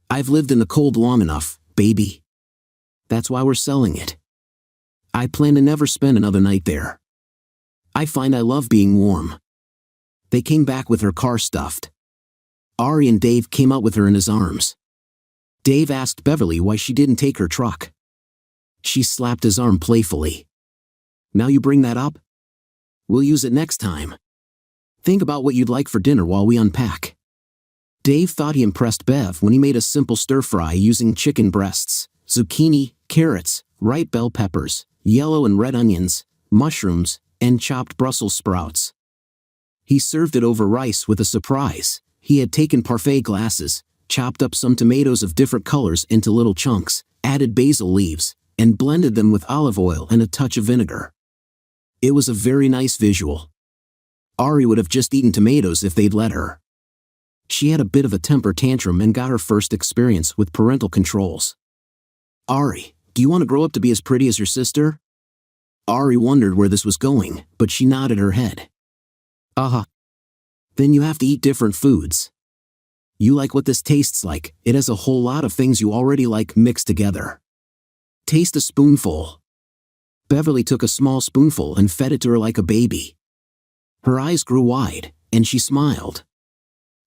I've lived in the cold long enough, baby. That's why we're selling it. I plan to never spend another night there. I find I love being warm." They came back with her car stuffed. Ari and Dave came out with her in his arms. Dave asked Beverly why she didn't take her truck. She slapped his arm playfully. "Now you bring that up? We'll use it next time. Think about what you'd like for dinner while we unpack. Dave thought he impressed Bev when he made a simple stir-fry using chicken breasts, zucchini, carrots, ripe bell peppers, yellow and red onions, mushrooms, and chopped Brussels sprouts. He served it over rice with a surprise. He had taken parfait glasses, chopped up some tomatoes of different colors into little chunks, added basil leaves, and blended them with olive oil and a touch of vinegar. It was a very nice visual. Ari would have just eaten tomatoes if they'd let her. She had a bit of a temper tantrum and got her first experience with parental controls. Ari, do you want to grow up to be as pretty as your sister? Ari wondered where this was going, but she nodded her head. Uh-huh. Then you have to eat different foods. You like what this tastes like. It has a whole lot of things you already like mixed together. Taste a spoonful. Beverly took a small spoonful and fed it to her like a baby. Her eyes grew wide, and she smiled.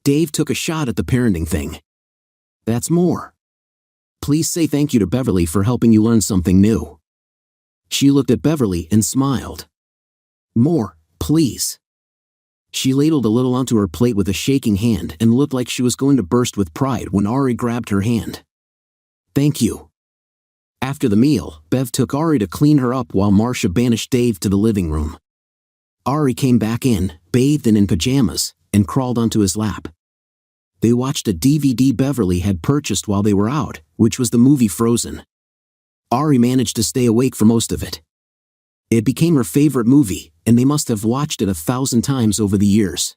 Dave took a shot at the parenting thing. That's more. Please say thank you to Beverly for helping you learn something new. She looked at Beverly and smiled. More, please. She ladled a little onto her plate with a shaking hand and looked like she was going to burst with pride when Ari grabbed her hand. Thank you. After the meal, Bev took Ari to clean her up while Marcia banished Dave to the living room. Ari came back in, bathed and in pajamas, and crawled onto his lap. They watched a DVD Beverly had purchased while they were out, which was the movie Frozen. Ari managed to stay awake for most of it. It became her favorite movie, and they must have watched it 1,000 times over the years.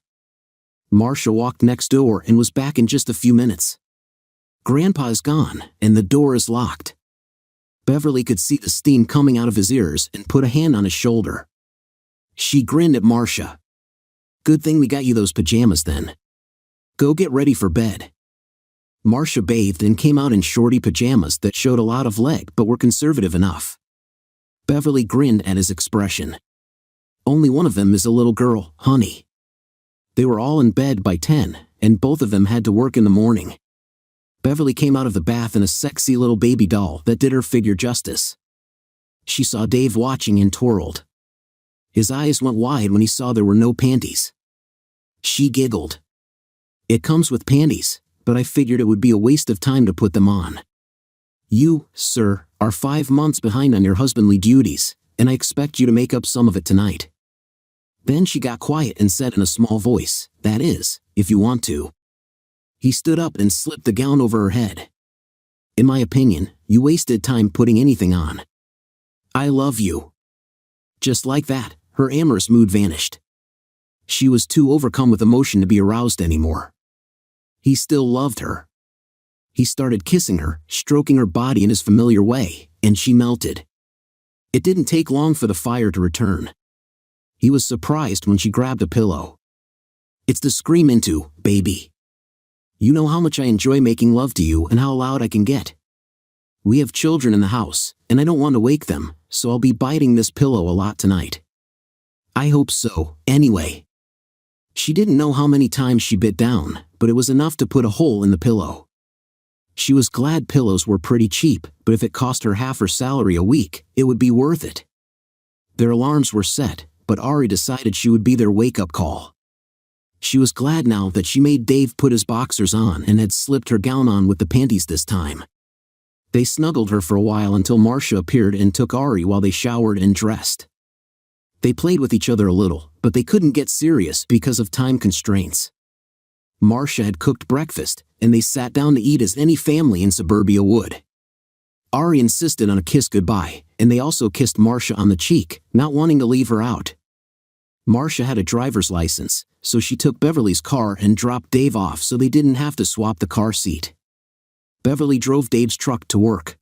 Marcia walked next door and was back in just a few minutes. Grandpa is gone, and the door is locked. Beverly could see the steam coming out of his ears and put a hand on his shoulder. She grinned at Marcia. Good thing we got you those pajamas then. Go get ready for bed. Marcia bathed and came out in shorty pajamas that showed a lot of leg but were conservative enough. Beverly grinned at his expression. Only one of them is a little girl, honey. They were all in bed by 10, and both of them had to work in the morning. Beverly came out of the bath in a sexy little baby doll that did her figure justice. She saw Dave watching and twirled. His eyes went wide when he saw there were no panties. She giggled. It comes with panties, but I figured it would be a waste of time to put them on. You, sir, are 5 months behind on your husbandly duties, and I expect you to make up some of it tonight. Then she got quiet and said in a small voice, that is, if you want to. He stood up and slipped the gown over her head. In my opinion, you wasted time putting anything on. I love you. Just like that, her amorous mood vanished. She was too overcome with emotion to be aroused anymore. He still loved her. He started kissing her, stroking her body in his familiar way, and she melted. It didn't take long for the fire to return. He was surprised when she grabbed a pillow. It's the scream into, baby. You know how much I enjoy making love to you and how loud I can get. We have children in the house, and I don't want to wake them, so I'll be biting this pillow a lot tonight. I hope so, anyway. She didn't know how many times she bit down, but it was enough to put a hole in the pillow. She was glad pillows were pretty cheap, but if it cost her half her salary a week, it would be worth it. Their alarms were set, but Ari decided she would be their wake-up call. She was glad now that she made Dave put his boxers on and had slipped her gown on with the panties this time. They snuggled her for a while until Marcia appeared and took Ari while they showered and dressed. They played with each other a little, but they couldn't get serious because of time constraints. Marcia had cooked breakfast, and they sat down to eat as any family in suburbia would. Ari insisted on a kiss goodbye, and they also kissed Marcia on the cheek, not wanting to leave her out. Marcia had a driver's license, so she took Beverly's car and dropped Dave off so they didn't have to swap the car seat. Beverly drove Dave's truck to work.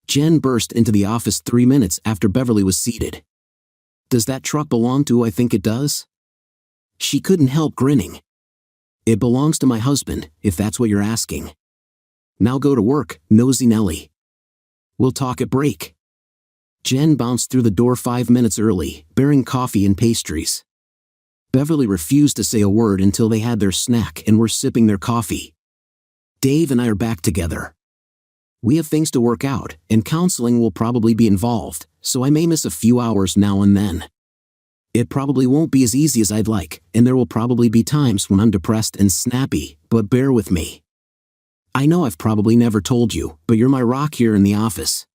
Jen burst into the office 3 minutes after Beverly was seated. Does that truck belong to who I think it does? She couldn't help grinning. It belongs to my husband, if that's what you're asking. Now go to work, nosy Nelly. We'll talk at break. Jen bounced through the door 5 minutes early, bearing coffee and pastries. Beverly refused to say a word until they had their snack and were sipping their coffee. Dave and I are back together. We have things to work out, and counseling will probably be involved, so I may miss a few hours now and then. It probably won't be as easy as I'd like, and there will probably be times when I'm depressed and snappy, but bear with me. I know I've probably never told you, but you're my rock here in the office.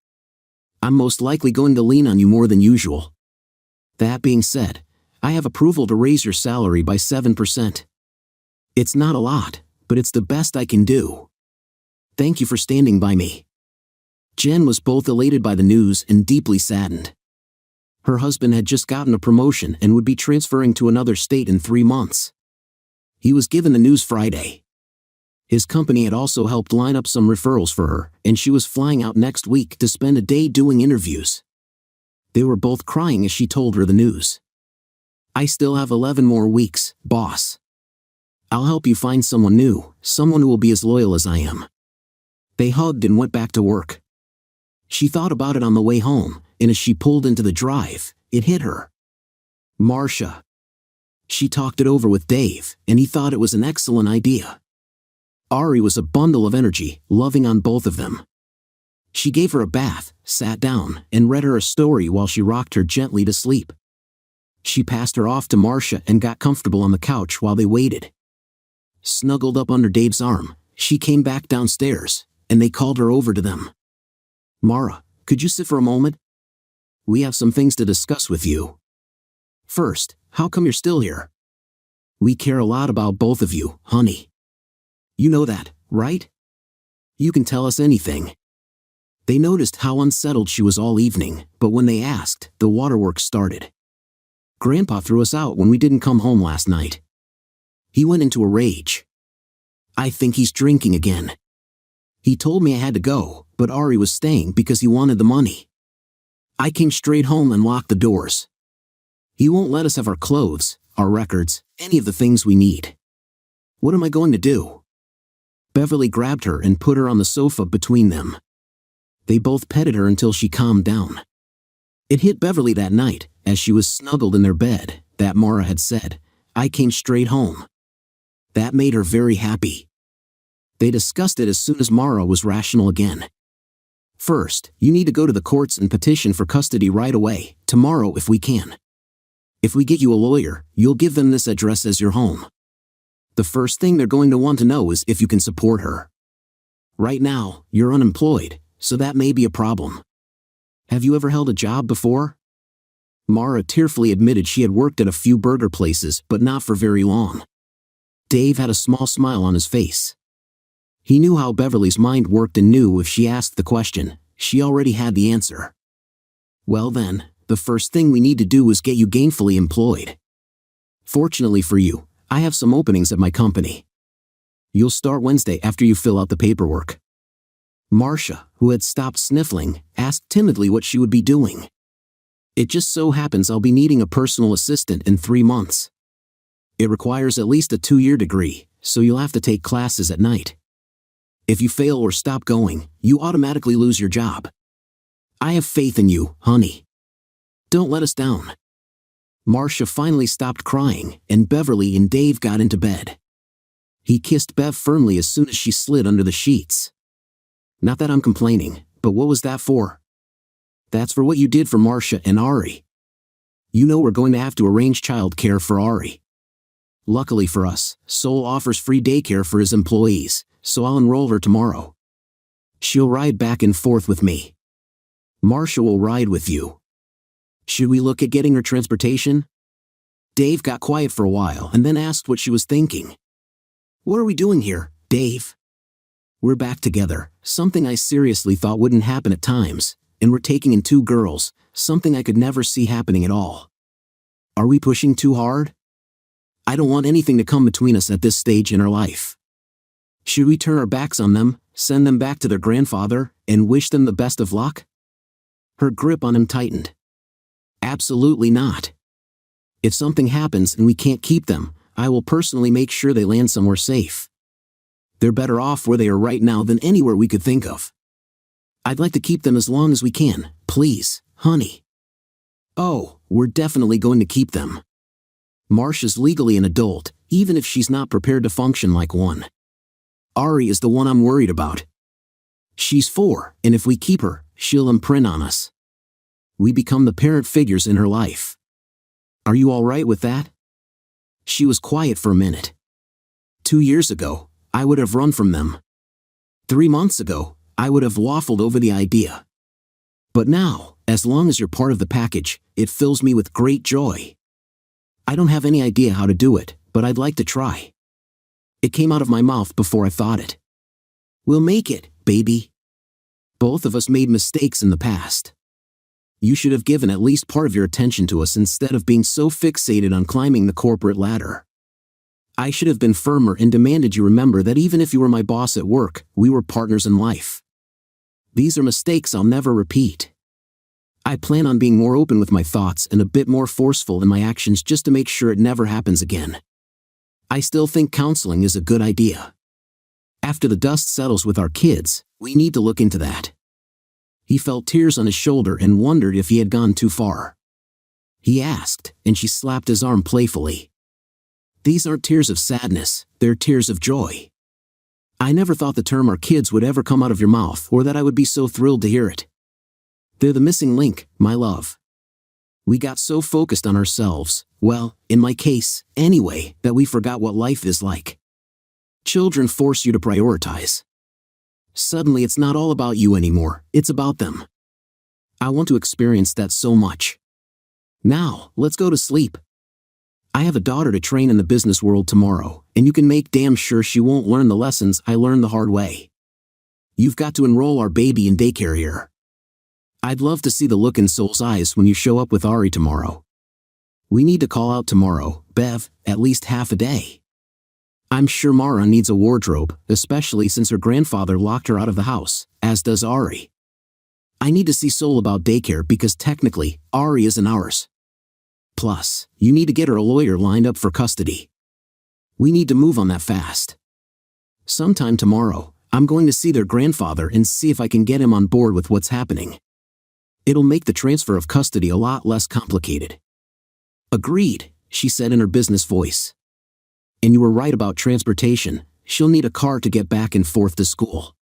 I'm most likely going to lean on you more than usual. That being said, I have approval to raise your salary by 7%. It's not a lot, but it's the best I can do. Thank you for standing by me." Jen was both elated by the news and deeply saddened. Her husband had just gotten a promotion and would be transferring to another state in 3 months. He was given the news Friday. His company had also helped line up some referrals for her, and she was flying out next week to spend a day doing interviews. They were both crying as she told her the news. "I still have 11 more weeks, boss. I'll help you find someone new, someone who will be as loyal as I am." They hugged and went back to work. She thought about it on the way home, and as she pulled into the drive, it hit her. Marcia. She talked it over with Dave, and he thought it was an excellent idea. Ari was a bundle of energy, loving on both of them. She gave her a bath, sat down, and read her a story while she rocked her gently to sleep. She passed her off to Marcia and got comfortable on the couch while they waited. Snuggled up under Dave's arm, she came back downstairs, and they called her over to them. "Mara, could you sit for a moment? We have some things to discuss with you. First, how come you're still here? We care a lot about both of you, honey. You know that, right? You can tell us anything." They noticed how unsettled she was all evening, but when they asked, the waterworks started. "Grandpa threw us out when we didn't come home last night. He went into a rage. I think he's drinking again. He told me I had to go, but Ari was staying because he wanted the money. I came straight home and locked the doors. He won't let us have our clothes, our records, any of the things we need. What am I going to do?" Beverly grabbed her and put her on the sofa between them. They both petted her until she calmed down. It hit Beverly that night, as she was snuggled in their bed, that Mara had said, "I came straight home." That made her very happy. They discussed it as soon as Mara was rational again. "First, you need to go to the courts and petition for custody right away, tomorrow if we can. If we get you a lawyer, you'll give them this address as your home. The first thing they're going to want to know is if you can support her. Right now, you're unemployed, so that may be a problem. Have you ever held a job before?" Mara tearfully admitted she had worked at a few burger places, but not for very long. Dave had a small smile on his face. He knew how Beverly's mind worked and knew if she asked the question, she already had the answer. "Well then, the first thing we need to do is get you gainfully employed. Fortunately for you, I have some openings at my company. You'll start Wednesday after you fill out the paperwork." Marcia, who had stopped sniffling, asked timidly what she would be doing. "It just so happens I'll be needing a personal assistant in 3 months. It requires at least a 2-year degree, so you'll have to take classes at night. If you fail or stop going, you automatically lose your job. I have faith in you, honey. Don't let us down." Marcia finally stopped crying, and Beverly and Dave got into bed. He kissed Bev firmly as soon as she slid under the sheets. "Not that I'm complaining, but what was that for?" "That's for what you did for Marcia and Ari. You know we're going to have to arrange child care for Ari. Luckily for us, Sol offers free daycare for his employees, so I'll enroll her tomorrow. She'll ride back and forth with me. Marcia will ride with you. Should we look at getting her transportation?" Dave got quiet for a while and then asked what she was thinking. "What are we doing here, Dave?" "We're back together, something I seriously thought wouldn't happen at times, and we're taking in 2 girls, something I could never see happening at all. Are we pushing too hard? I don't want anything to come between us at this stage in our life. Should we turn our backs on them, send them back to their grandfather, and wish them the best of luck?" Her grip on him tightened. "Absolutely not. If something happens and we can't keep them, I will personally make sure they land somewhere safe. They're better off where they are right now than anywhere we could think of. I'd like to keep them as long as we can, please, honey." "Oh, we're definitely going to keep them. Marcia's legally an adult, even if she's not prepared to function like one. Ari is the one I'm worried about. She's 4, and if we keep her, she'll imprint on us. We become the parent figures in her life. Are you all right with that? She was quiet for a minute. 2 years ago, I would have run from them. 3 months ago, I would have waffled over the idea. But now, as long as you're part of the package, it fills me with great joy. I don't have any idea how to do it, but I'd like to try. It came out of my mouth before I thought it. We'll make it, baby. Both of us made mistakes in the past. You should have given at least part of your attention to us instead of being so fixated on climbing the corporate ladder. I should have been firmer and demanded you remember that even if you were my boss at work, we were partners in life. These are mistakes I'll never repeat. I plan on being more open with my thoughts and a bit more forceful in my actions just to make sure it never happens again. I still think counseling is a good idea. After the dust settles with our kids, we need to look into that. He felt tears on his shoulder and wondered if he had gone too far. He asked, and she slapped his arm playfully. These aren't tears of sadness, they're tears of joy. I never thought the term "our kids" would ever come out of your mouth or that I would be so thrilled to hear it. They're the missing link, my love. We got so focused on ourselves, well, in my case, anyway, that we forgot what life is like. Children force you to prioritize. Suddenly it's not all about you anymore, it's about them. I want to experience that so much. Now, let's go to sleep. I have a daughter to train in the business world tomorrow, and you can make damn sure she won't learn the lessons I learned the hard way. You've got to enroll our baby in daycare here. I'd love to see the look in Soul's eyes when you show up with Ari tomorrow. We need to call out tomorrow, Bev, at least half a day. I'm sure Mara needs a wardrobe, especially since her grandfather locked her out of the house, as does Ari. I need to see Soul about daycare because technically, Ari isn't ours. Plus, you need to get her a lawyer lined up for custody. We need to move on that fast. Sometime tomorrow, I'm going to see their grandfather and see if I can get him on board with what's happening. It'll make the transfer of custody a lot less complicated. Agreed, she said in her business voice. And you were right about transportation, she'll need a car to get back and forth to school.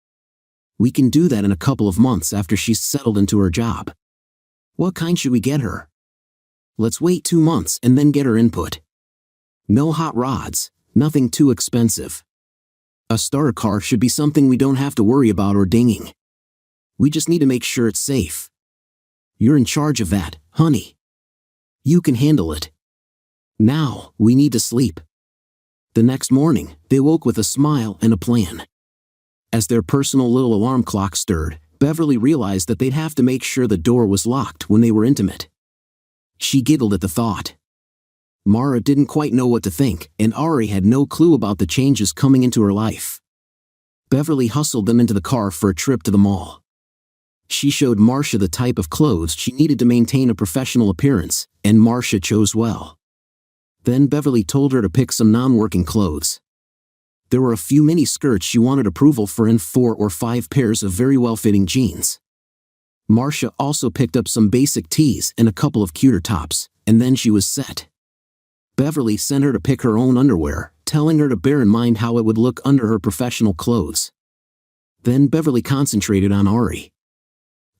We can do that in a couple of months after she's settled into her job. What kind should we get her? Let's wait 2 months and then get her input. No hot rods, nothing too expensive. A starter car should be something we don't have to worry about or dinging. We just need to make sure it's safe. You're in charge of that, honey. You can handle it. Now, we need to sleep. The next morning, they woke with a smile and a plan. As their personal little alarm clock stirred, Beverly realized that they'd have to make sure the door was locked when they were intimate. She giggled at the thought. Mara didn't quite know what to think, and Ari had no clue about the changes coming into her life. Beverly hustled them into the car for a trip to the mall. She showed Marcia the type of clothes she needed to maintain a professional appearance, and Marcia chose well. Then Beverly told her to pick some non-working clothes. There were a few mini skirts she wanted approval for and 4 or 5 pairs of very well-fitting jeans. Marcia also picked up some basic tees and a couple of cuter tops, and then she was set. Beverly sent her to pick her own underwear, telling her to bear in mind how it would look under her professional clothes. Then Beverly concentrated on Ari.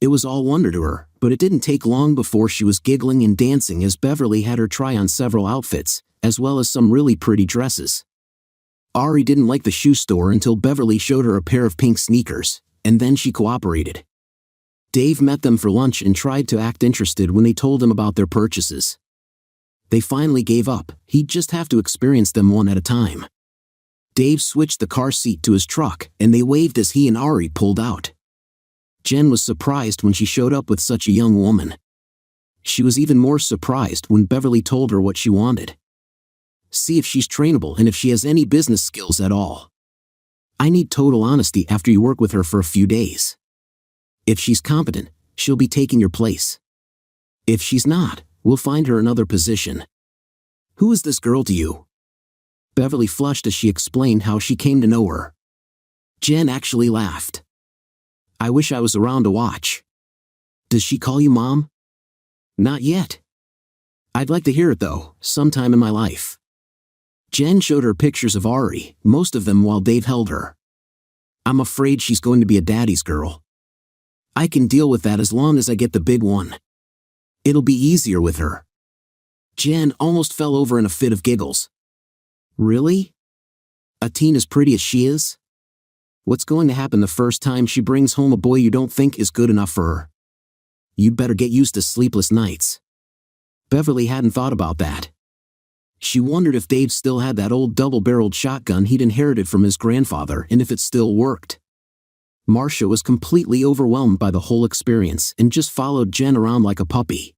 It was all wonder to her, but it didn't take long before she was giggling and dancing as Beverly had her try on several outfits, as well as some really pretty dresses. Ari didn't like the shoe store until Beverly showed her a pair of pink sneakers, and then she cooperated. Dave met them for lunch and tried to act interested when they told him about their purchases. They finally gave up, he'd just have to experience them one at a time. Dave switched the car seat to his truck, and they waved as he and Ari pulled out. Jen was surprised when she showed up with such a young woman. She was even more surprised when Beverly told her what she wanted. See if she's trainable and if she has any business skills at all. I need total honesty after you work with her for a few days. If she's competent, she'll be taking your place. If she's not, we'll find her another position. Who is this girl to you? Beverly flushed as she explained how she came to know her. Jen actually laughed. I wish I was around to watch. Does she call you Mom? Not yet. I'd like to hear it though, sometime in my life. Jen showed her pictures of Ari, most of them while Dave held her. I'm afraid she's going to be a daddy's girl. I can deal with that as long as I get the big one. It'll be easier with her. Jen almost fell over in a fit of giggles. Really? A teen as pretty as she is? What's going to happen the first time she brings home a boy you don't think is good enough for her? You'd better get used to sleepless nights. Beverly hadn't thought about that. She wondered if Dave still had that old double-barreled shotgun he'd inherited from his grandfather and if it still worked. Marcia was completely overwhelmed by the whole experience and just followed Jen around like a puppy.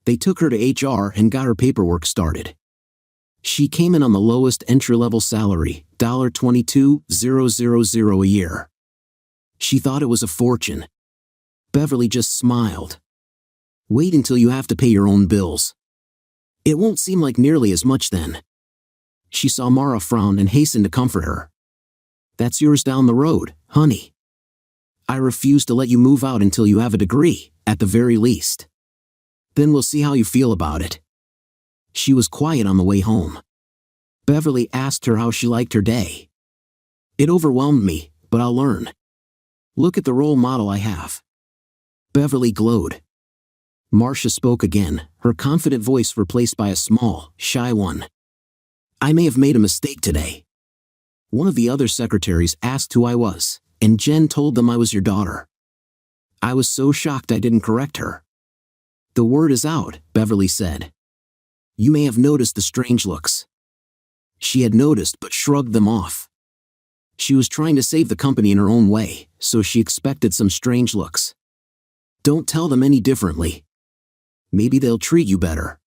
They took her to HR and got her paperwork started. She came in on the lowest entry-level salary, $22,000 a year. She thought it was a fortune. Beverly just smiled. Wait until you have to pay your own bills. It won't seem like nearly as much then. She saw Mara frown and hastened to comfort her. That's yours down the road, honey. I refuse to let you move out until you have a degree, at the very least. Then we'll see how you feel about it. She was quiet on the way home. Beverly asked her how she liked her day. It overwhelmed me, but I'll learn. Look at the role model I have. Beverly glowed. Marcia spoke again, her confident voice replaced by a small, shy one. I may have made a mistake today. One of the other secretaries asked who I was, and Jen told them I was your daughter. I was so shocked I didn't correct her. The word is out, Beverly said. You may have noticed the strange looks. She had noticed but shrugged them off. She was trying to save the company in her own way, so she expected some strange looks. Don't tell them any differently. Maybe they'll treat you better.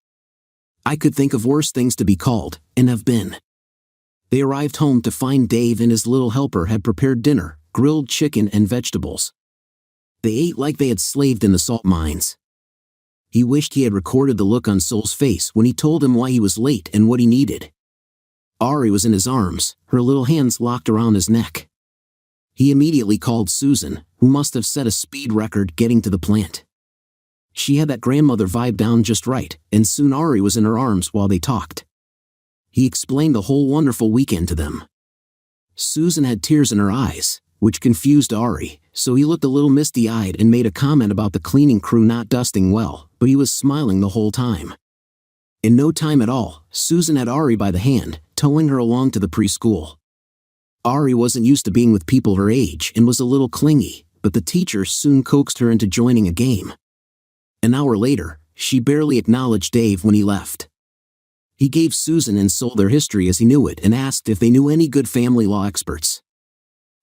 I could think of worse things to be called, and have been. They arrived home to find Dave and his little helper had prepared dinner, grilled chicken and vegetables. They ate like they had slaved in the salt mines. He wished he had recorded the look on Sol's face when he told him why he was late and what he needed. Ari was in his arms, her little hands locked around his neck. He immediately called Susan, who must have set a speed record getting to the plant. She had that grandmother vibe down just right, and soon Ari was in her arms while they talked. He explained the whole wonderful weekend to them. Susan had tears in her eyes, which confused Ari, so he looked a little misty-eyed and made a comment about the cleaning crew not dusting well, but he was smiling the whole time. In no time at all, Susan had Ari by the hand, towing her along to the preschool. Ari wasn't used to being with people her age and was a little clingy, but the teacher soon coaxed her into joining a game. An hour later, she barely acknowledged Dave when he left. He gave Susan and Sol their history as he knew it and asked if they knew any good family law experts.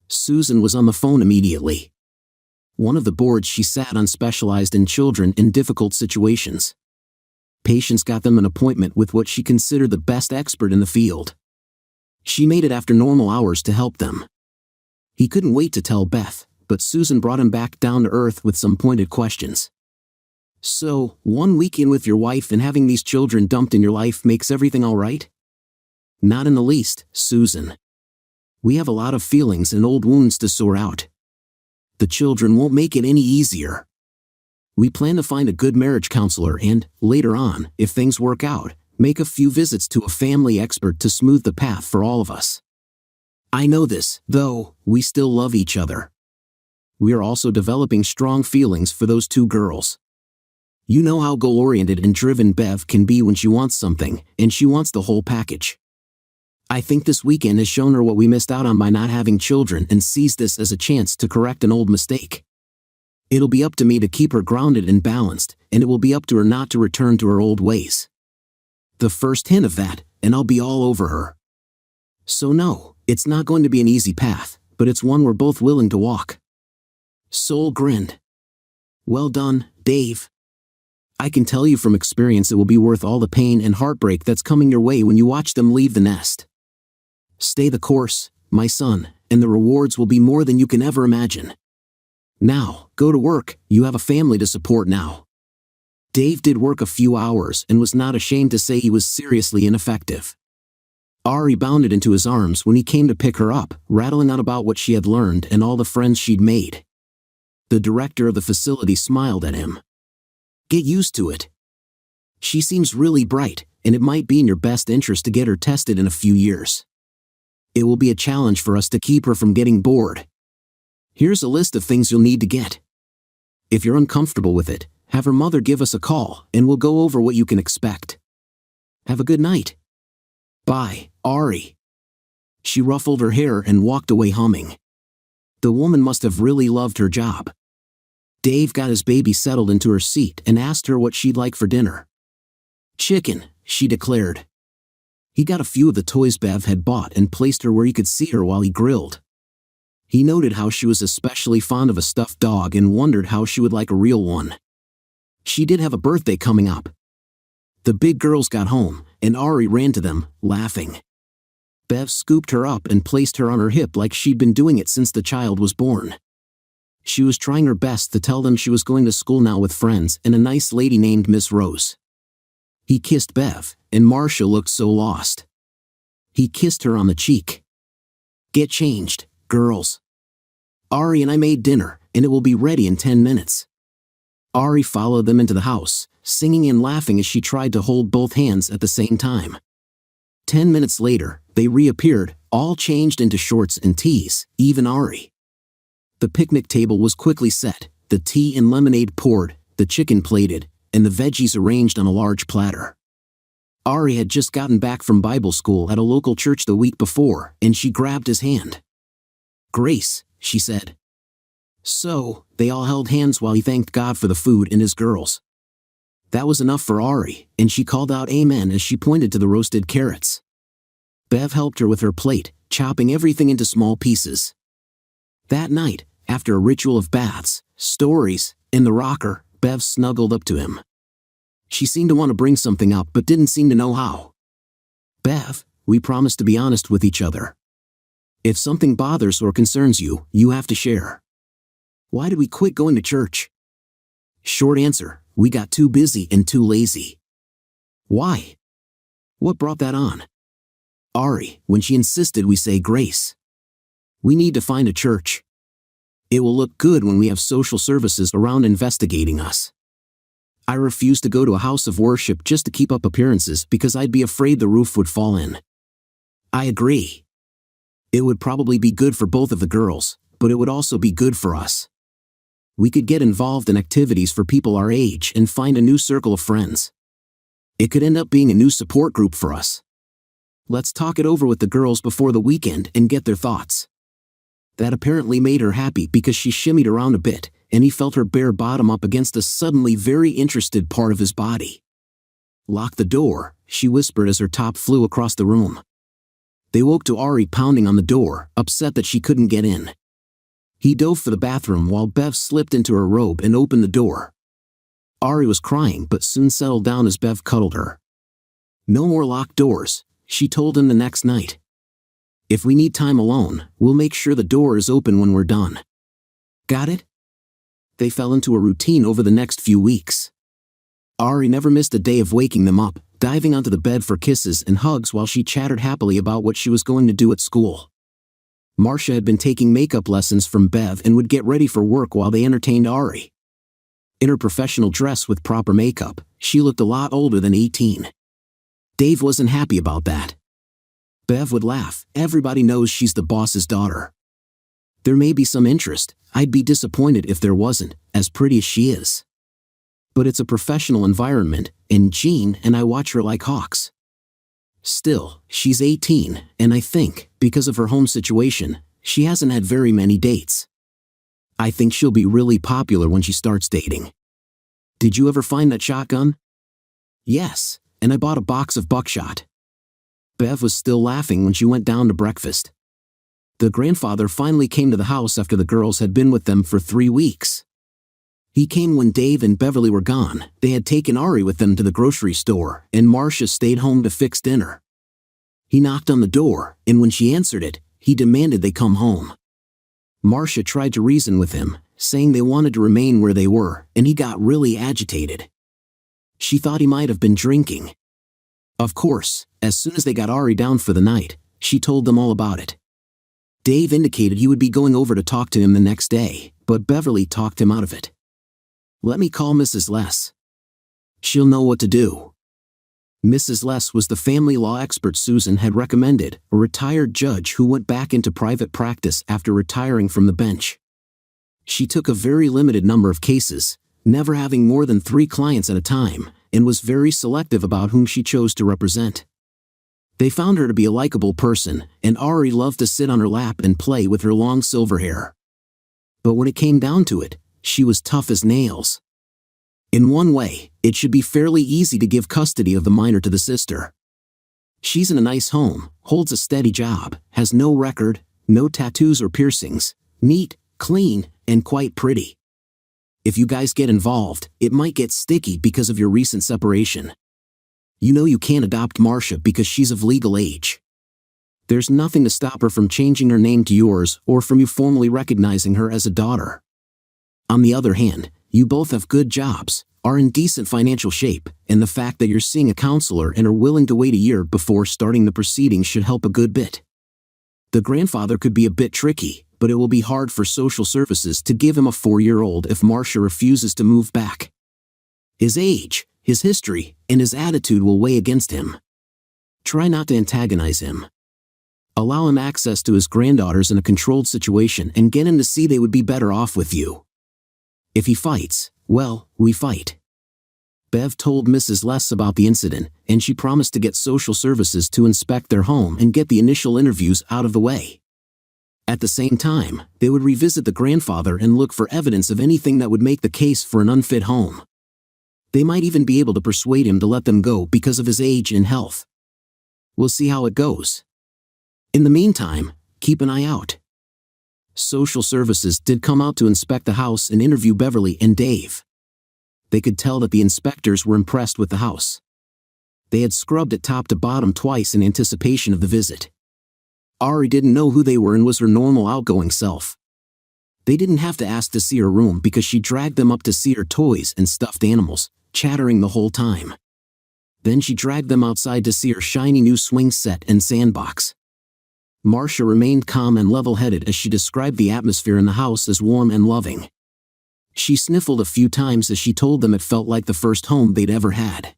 Susan was on the phone immediately. One of the boards she sat on specialized in children in difficult situations. Patients got them an appointment with what she considered the best expert in the field. She made it after normal hours to help them. He couldn't wait to tell Beth, but Susan brought him back down to earth with some pointed questions. So, 1 weekend with your wife and having these children dumped in your life makes everything all right? Not in the least, Susan. We have a lot of feelings and old wounds to sort out. The children won't make it any easier. We plan to find a good marriage counselor and, later on, if things work out, make a few visits to a family expert to smooth the path for all of us. I know this, though, we still love each other. We are also developing strong feelings for those two girls. You know how goal-oriented and driven Bev can be when she wants something, and she wants the whole package. I think this weekend has shown her what we missed out on by not having children and sees this as a chance to correct an old mistake. It'll be up to me to keep her grounded and balanced, and it will be up to her not to return to her old ways. The first hint of that, and I'll be all over her. So no, it's not going to be an easy path, but it's one we're both willing to walk. Sol grinned. Well done, Dave. I can tell you from experience it will be worth all the pain and heartbreak that's coming your way when you watch them leave the nest. Stay the course, my son, and the rewards will be more than you can ever imagine. Now, go to work, you have a family to support now. Dave did work a few hours and was not ashamed to say he was seriously ineffective. Ari bounded into his arms when he came to pick her up, rattling on about what she had learned and all the friends she'd made. The director of the facility smiled at him. Get used to it. She seems really bright, and it might be in your best interest to get her tested in a few years. It will be a challenge for us to keep her from getting bored. Here's a list of things you'll need to get. If you're uncomfortable with it, have her mother give us a call, and we'll go over what you can expect. Have a good night. Bye, Ari. She ruffled her hair and walked away humming. The woman must have really loved her job. Dave got his baby settled into her seat and asked her what she'd like for dinner. Chicken, she declared. He got a few of the toys Bev had bought and placed her where he could see her while he grilled. He noted how she was especially fond of a stuffed dog and wondered how she would like a real one. She did have a birthday coming up. The big girls got home, and Ari ran to them, laughing. Bev scooped her up and placed her on her hip like she'd been doing it since the child was born. She was trying her best to tell them she was going to school now with friends and a nice lady named Miss Rose. He kissed Bev, and Marcia looked so lost. He kissed her on the cheek. Get changed, girls. Ari and I made dinner, and it will be ready in 10 minutes. Ari followed them into the house, singing and laughing as she tried to hold both hands at the same time. 10 minutes later, they reappeared, all changed into shorts and tees, even Ari. The picnic table was quickly set, the tea and lemonade poured, the chicken plated, and the veggies arranged on a large platter. Ari had just gotten back from Bible school at a local church the week before, and she grabbed his hand. Grace, she said. So, they all held hands while he thanked God for the food and his girls. That was enough for Ari, and she called out amen as she pointed to the roasted carrots. Bev helped her with her plate, chopping everything into small pieces. That night, after a ritual of baths, stories, and the rocker, Bev snuggled up to him. She seemed to want to bring something up but didn't seem to know how. Bev, we promised to be honest with each other. If something bothers or concerns you, you have to share. Why did we quit going to church? Short answer, we got too busy and too lazy. Why? What brought that on? Ari, when she insisted we say grace. We need to find a church. It will look good when we have social services around investigating us. I refused to go to a house of worship just to keep up appearances because I'd be afraid the roof would fall in. I agree. It would probably be good for both of the girls, but it would also be good for us. We could get involved in activities for people our age and find a new circle of friends. It could end up being a new support group for us. Let's talk it over with the girls before the weekend and get their thoughts. That apparently made her happy because she shimmied around a bit, and he felt her bare bottom up against a suddenly very interested part of his body. Lock the door, she whispered as her top flew across the room. They woke to Ari pounding on the door, upset that she couldn't get in. He dove for the bathroom while Bev slipped into her robe and opened the door. Ari was crying but soon settled down as Bev cuddled her. No more locked doors, she told him the next night. If we need time alone, we'll make sure the door is open when we're done. Got it? They fell into a routine over the next few weeks. Ari never missed a day of waking them up, diving onto the bed for kisses and hugs while she chattered happily about what she was going to do at school. Marcia had been taking makeup lessons from Bev and would get ready for work while they entertained Ari. In her professional dress with proper makeup, she looked a lot older than 18. Dave wasn't happy about that. Bev would laugh, everybody knows she's the boss's daughter. There may be some interest, I'd be disappointed if there wasn't, as pretty as she is. But it's a professional environment, and Jean and I watch her like hawks. Still, she's 18, and I think, because of her home situation, she hasn't had very many dates. I think she'll be really popular when she starts dating. Did you ever find that shotgun? Yes, and I bought a box of buckshot. Bev was still laughing when she went down to breakfast. The grandfather finally came to the house after the girls had been with them for 3 weeks. He came when Dave and Beverly were gone. They had taken Ari with them to the grocery store, and Marcia stayed home to fix dinner. He knocked on the door, and when she answered it, he demanded they come home. Marcia tried to reason with him, saying they wanted to remain where they were, and he got really agitated. She thought he might have been drinking. Of course, as soon as they got Ari down for the night, she told them all about it. Dave indicated he would be going over to talk to him the next day, but Beverly talked him out of it. Let me call Mrs. Less. She'll know what to do. Mrs. Less was the family law expert Susan had recommended, a retired judge who went back into private practice after retiring from the bench. She took a very limited number of cases, never having more than 3 clients at a time, and was very selective about whom she chose to represent. They found her to be a likable person, and Ari loved to sit on her lap and play with her long silver hair. But when it came down to it, she was tough as nails. In one way, it should be fairly easy to give custody of the minor to the sister. She's in a nice home, holds a steady job, has no record, no tattoos or piercings, neat, clean, and quite pretty. If you guys get involved, it might get sticky because of your recent separation. You know you can't adopt Marcia because she's of legal age. There's nothing to stop her from changing her name to yours or from you formally recognizing her as a daughter. On the other hand, you both have good jobs, are in decent financial shape, and the fact that you're seeing a counselor and are willing to wait a year before starting the proceedings should help a good bit. The grandfather could be a bit tricky, but it will be hard for social services to give him a 4-year-old if Marcia refuses to move back. His age, his history, and his attitude will weigh against him. Try not to antagonize him. Allow him access to his granddaughters in a controlled situation and get him to see they would be better off with you. If he fights, well, we fight. Bev told Mrs. Less about the incident, and she promised to get social services to inspect their home and get the initial interviews out of the way. At the same time, they would revisit the grandfather and look for evidence of anything that would make the case for an unfit home. They might even be able to persuade him to let them go because of his age and health. We'll see how it goes. In the meantime, keep an eye out. Social services did come out to inspect the house and interview Beverly and Dave. They could tell that the inspectors were impressed with the house. They had scrubbed it top to bottom twice in anticipation of the visit. Ari didn't know who they were and was her normal outgoing self. They didn't have to ask to see her room because she dragged them up to see her toys and stuffed animals, chattering the whole time. Then she dragged them outside to see her shiny new swing set and sandbox. Marcia remained calm and level-headed as she described the atmosphere in the house as warm and loving. She sniffled a few times as she told them it felt like the first home they'd ever had.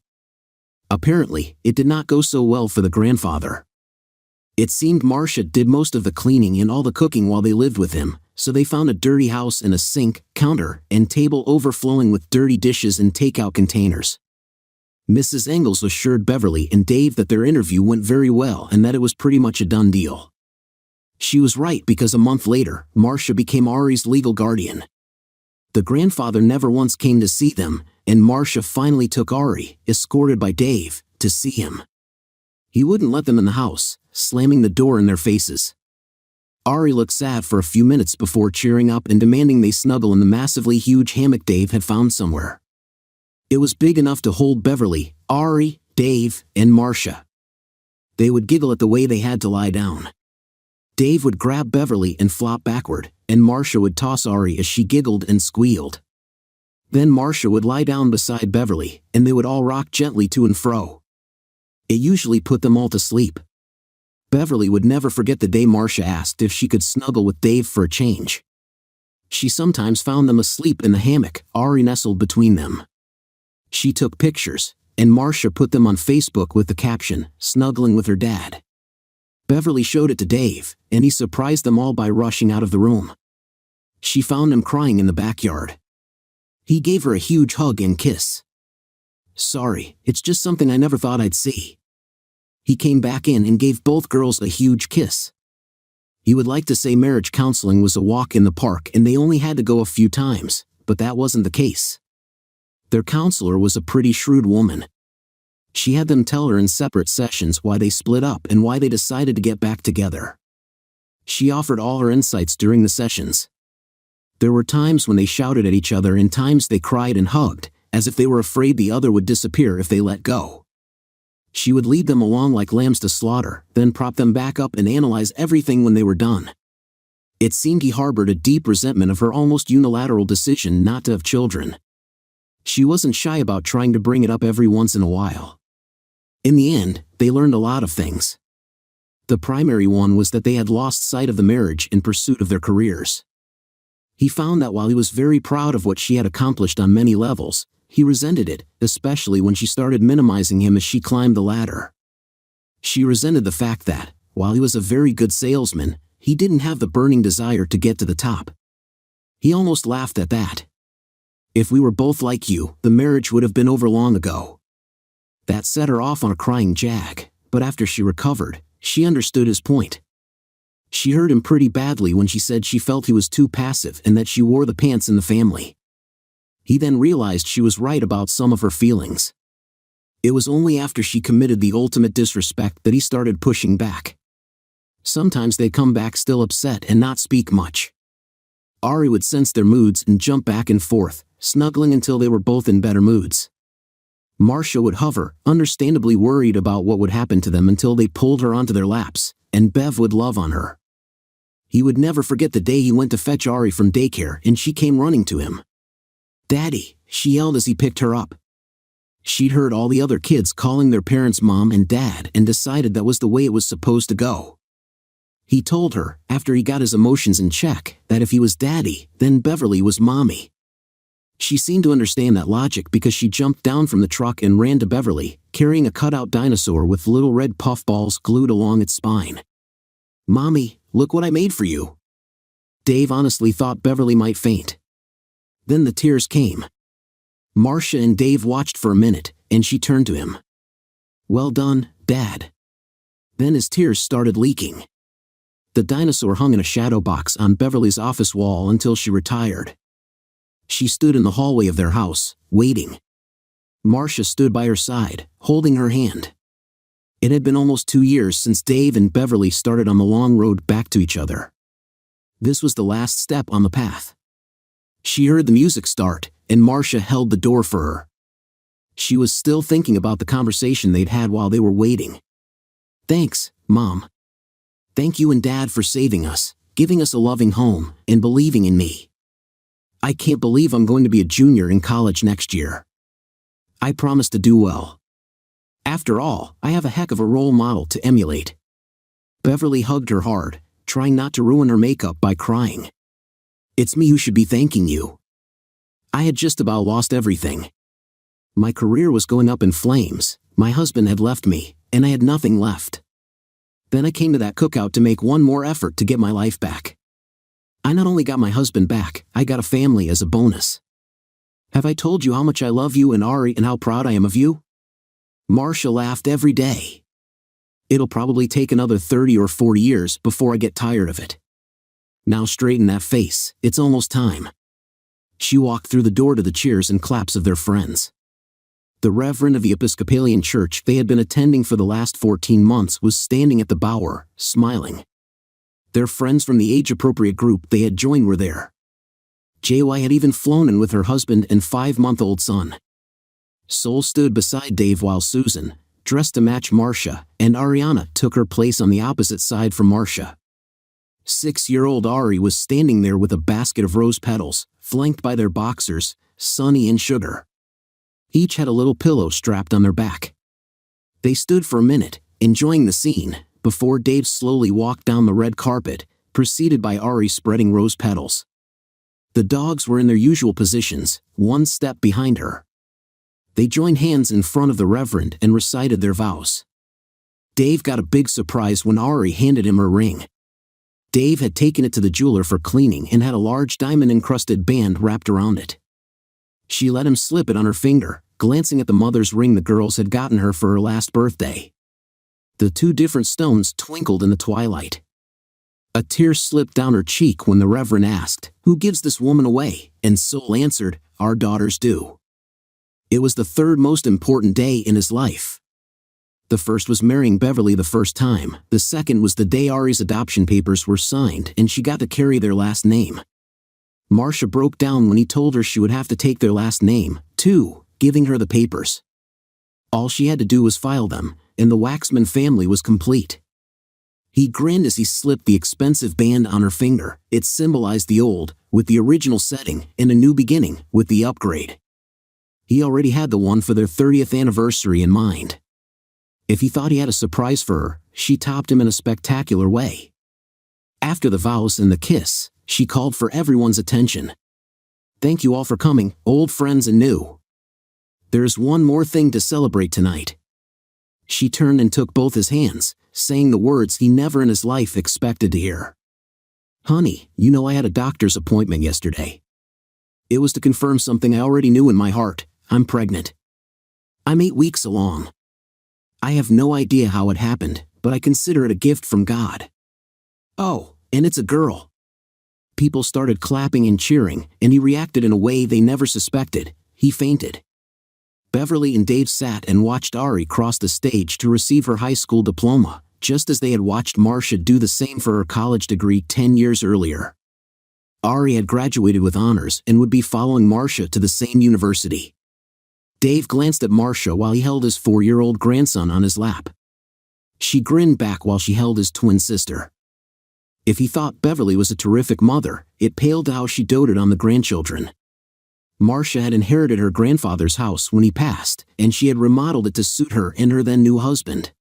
Apparently, it did not go so well for the grandfather. It seemed Marcia did most of the cleaning and all the cooking while they lived with him, so they found a dirty house and a sink, counter, and table overflowing with dirty dishes and takeout containers. Mrs. Engels assured Beverly and Dave that their interview went very well and that it was pretty much a done deal. She was right because a month later, Marcia became Ari's legal guardian. The grandfather never once came to see them, and Marcia finally took Ari, escorted by Dave, to see him. He wouldn't let them in the house, slamming the door in their faces. Ari looked sad for a few minutes before cheering up and demanding they snuggle in the massively huge hammock Dave had found somewhere. It was big enough to hold Beverly, Ari, Dave, and Marcia. They would giggle at the way they had to lie down. Dave would grab Beverly and flop backward, and Marcia would toss Ari as she giggled and squealed. Then Marcia would lie down beside Beverly, and they would all rock gently to and fro. It usually put them all to sleep. Beverly would never forget the day Marcia asked if she could snuggle with Dave for a change. She sometimes found them asleep in the hammock, Ari nestled between them. She took pictures, and Marcia put them on Facebook with the caption, "Snuggling with her dad." Beverly showed it to Dave, and he surprised them all by rushing out of the room. She found him crying in the backyard. He gave her a huge hug and kiss. "Sorry, it's just something I never thought I'd see." He came back in and gave both girls a huge kiss. He would like to say marriage counseling was a walk in the park and they only had to go a few times, but that wasn't the case. Their counselor was a pretty shrewd woman. She had them tell her in separate sessions why they split up and why they decided to get back together. She offered all her insights during the sessions. There were times when they shouted at each other and times they cried and hugged, as if they were afraid the other would disappear if they let go. She would lead them along like lambs to slaughter, then prop them back up and analyze everything when they were done. It seemed he harbored a deep resentment of her almost unilateral decision not to have children. She wasn't shy about trying to bring it up every once in a while. In the end, they learned a lot of things. The primary one was that they had lost sight of the marriage in pursuit of their careers. He found that while he was very proud of what she had accomplished on many levels, he resented it, especially when she started minimizing him as she climbed the ladder. She resented the fact that, while he was a very good salesman, he didn't have the burning desire to get to the top. He almost laughed at that. "If we were both like you, the marriage would have been over long ago," That set her off on a crying jag, but after she recovered, she understood his point. She hurt him pretty badly when she said she felt he was too passive and that she wore the pants in the family. He then realized she was right about some of her feelings. It was only after she committed the ultimate disrespect that he started pushing back. Sometimes they'd come back still upset and not speak much. Ari would sense their moods and jump back and forth, snuggling until they were both in better moods. Marcia would hover, understandably worried about what would happen to them until they pulled her onto their laps, and Bev would love on her. He would never forget the day he went to fetch Ari from daycare and she came running to him. "Daddy," she yelled as he picked her up. She'd heard all the other kids calling their parents Mom and Dad and decided that was the way it was supposed to go. He told her, after he got his emotions in check, that if he was Daddy, then Beverly was Mommy. She seemed to understand that logic because she jumped down from the truck and ran to Beverly, carrying a cutout dinosaur with little red puffballs glued along its spine. "Mommy, look what I made for you." Dave honestly thought Beverly might faint. Then the tears came. Marcia and Dave watched for a minute, and she turned to him. "Well done, Dad." Then his tears started leaking. The dinosaur hung in a shadow box on Beverly's office wall until she retired. She stood in the hallway of their house, waiting. Marcia stood by her side, holding her hand. It had been almost 2 years since Dave and Beverly started on the long road back to each other. This was the last step on the path. She heard the music start, and Marcia held the door for her. She was still thinking about the conversation they'd had while they were waiting. "Thanks, Mom. Thank you and Dad for saving us, giving us a loving home, and believing in me. I can't believe I'm going to be a junior in college next year. I promise to do well. After all, I have a heck of a role model to emulate." Beverly hugged her hard, trying not to ruin her makeup by crying. "It's me who should be thanking you. I had just about lost everything. My career was going up in flames, my husband had left me, and I had nothing left. Then I came to that cookout to make one more effort to get my life back. I not only got my husband back, I got a family as a bonus. Have I told you how much I love you and Ari and how proud I am of you?" Marcia laughed every day. "It'll probably take another 30 or 40 years before I get tired of it. Now straighten that face, it's almost time." She walked through the door to the cheers and claps of their friends. The Reverend of the Episcopalian church they had been attending for the last 14 months was standing at the bower, smiling. Their friends from the age-appropriate group they had joined were there. JY had even flown in with her husband and 5-month-old son. Sol stood beside Dave while Susan, dressed to match Marcia, and Ariana took her place on the opposite side from Marcia. 6-year-old Ari was standing there with a basket of rose petals, flanked by their boxers, Sunny and Sugar. Each had a little pillow strapped on their back. They stood for a minute, enjoying the scene, before Dave slowly walked down the red carpet, preceded by Ari spreading rose petals. The dogs were in their usual positions, one step behind her. They joined hands in front of the Reverend and recited their vows. Dave got a big surprise when Ari handed him her ring. Dave had taken it to the jeweler for cleaning and had a large diamond-encrusted band wrapped around it. She let him slip it on her finger, glancing at the mother's ring the girls had gotten her for her last birthday. The 2 different stones twinkled in the twilight. A tear slipped down her cheek when the Reverend asked, "Who gives this woman away?" And Sol answered, "Our daughters do." It was the 3rd most important day in his life. The first was marrying Beverly the first time, the second was the day Ari's adoption papers were signed and she got to carry their last name. Marcia broke down when he told her she would have to take their last name, too, giving her the papers. All she had to do was file them, and the Waxman family was complete. He grinned as he slipped the expensive band on her finger. It symbolized the old, with the original setting, and a new beginning, with the upgrade. He already had the one for their 30th anniversary in mind. If he thought he had a surprise for her, she topped him in a spectacular way. After the vows and the kiss, she called for everyone's attention. "Thank you all for coming, old friends and new. There's one more thing to celebrate tonight." She turned and took both his hands, saying the words he never in his life expected to hear. "Honey, you know I had a doctor's appointment yesterday. It was to confirm something I already knew in my heart. I'm pregnant. I'm 8 weeks along." I have no idea how it happened, but I consider it a gift from God. Oh, and it's a girl. People started clapping and cheering, and he reacted in a way they never suspected. He fainted. Beverly and Dave sat and watched Ari cross the stage to receive her high school diploma, just as they had watched Marcia do the same for her college degree 10 years earlier. Ari had graduated with honors and would be following Marcia to the same university. Dave glanced at Marcia while he held his 4-year-old grandson on his lap. She grinned back while she held his twin sister. If he thought Beverly was a terrific mother, it paled to how she doted on the grandchildren. Marcia had inherited her grandfather's house when he passed, and she had remodeled it to suit her and her then-new husband.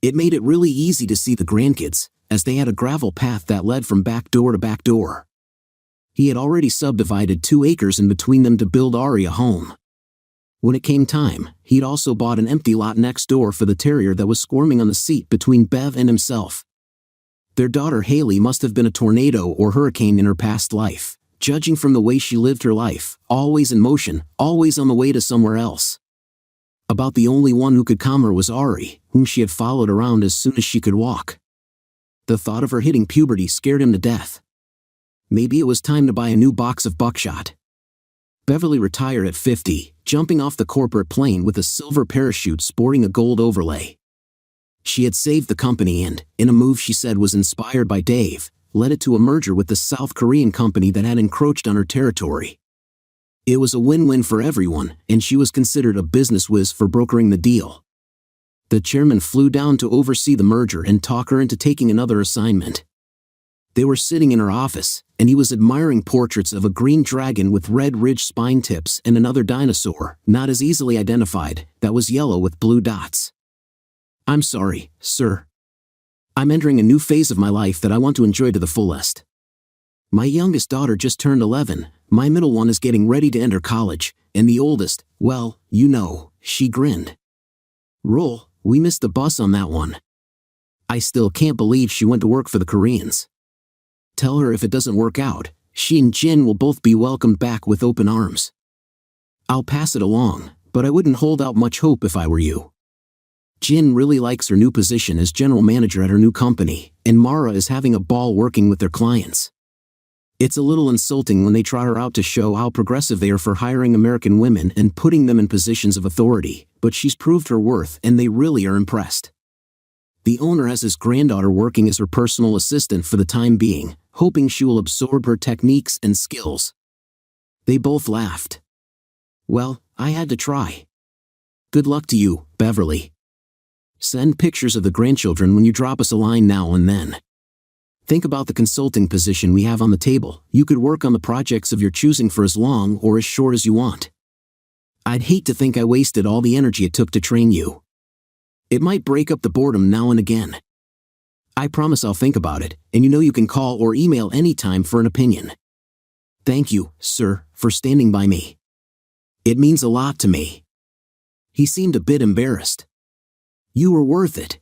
It made it really easy to see the grandkids, as they had a gravel path that led from back door to back door. He had already subdivided 2 acres in between them to build Ari a home. When it came time, he'd also bought an empty lot next door for the terrier that was squirming on the seat between Bev and himself. Their daughter Haley must have been a tornado or hurricane in her past life, judging from the way she lived her life, always in motion, always on the way to somewhere else. About the only one who could calm her was Ari, whom she had followed around as soon as she could walk. The thought of her hitting puberty scared him to death. Maybe it was time to buy a new box of buckshot. Beverly retired at 50, jumping off the corporate plane with a silver parachute sporting a gold overlay. She had saved the company and, in a move she said was inspired by Dave, led it to a merger with the South Korean company that had encroached on her territory. It was a win-win for everyone, and she was considered a business whiz for brokering the deal. The chairman flew down to oversee the merger and talk her into taking another assignment. They were sitting in her office, and he was admiring portraits of a green dragon with red ridged spine tips and another dinosaur, not as easily identified, that was yellow with blue dots. "I'm sorry, sir. I'm entering a new phase of my life that I want to enjoy to the fullest. My youngest daughter just turned 11, my middle one is getting ready to enter college, and the oldest, well, you know," she grinned. "Roll, we missed the bus on that one. I still can't believe she went to work for the Koreans. Tell her if it doesn't work out, she and Jin will both be welcomed back with open arms. I'll pass it along, but I wouldn't hold out much hope if I were you. Jin really likes her new position as general manager at her new company, and Mara is having a ball working with their clients. It's a little insulting when they trot her out to show how progressive they are for hiring American women and putting them in positions of authority, but she's proved her worth and they really are impressed. The owner has his granddaughter working as her personal assistant for the time being, hoping she will absorb her techniques and skills." They both laughed. "Well, I had to try. Good luck to you, Beverly. Send pictures of the grandchildren when you drop us a line now and then. Think about the consulting position we have on the table. You could work on the projects of your choosing for as long or as short as you want. I'd hate to think I wasted all the energy it took to train you. It might break up the boredom now and again. I promise I'll think about it, and you know you can call or email anytime for an opinion. Thank you, sir, for standing by me. It means a lot to me." He seemed a bit embarrassed. "You were worth it.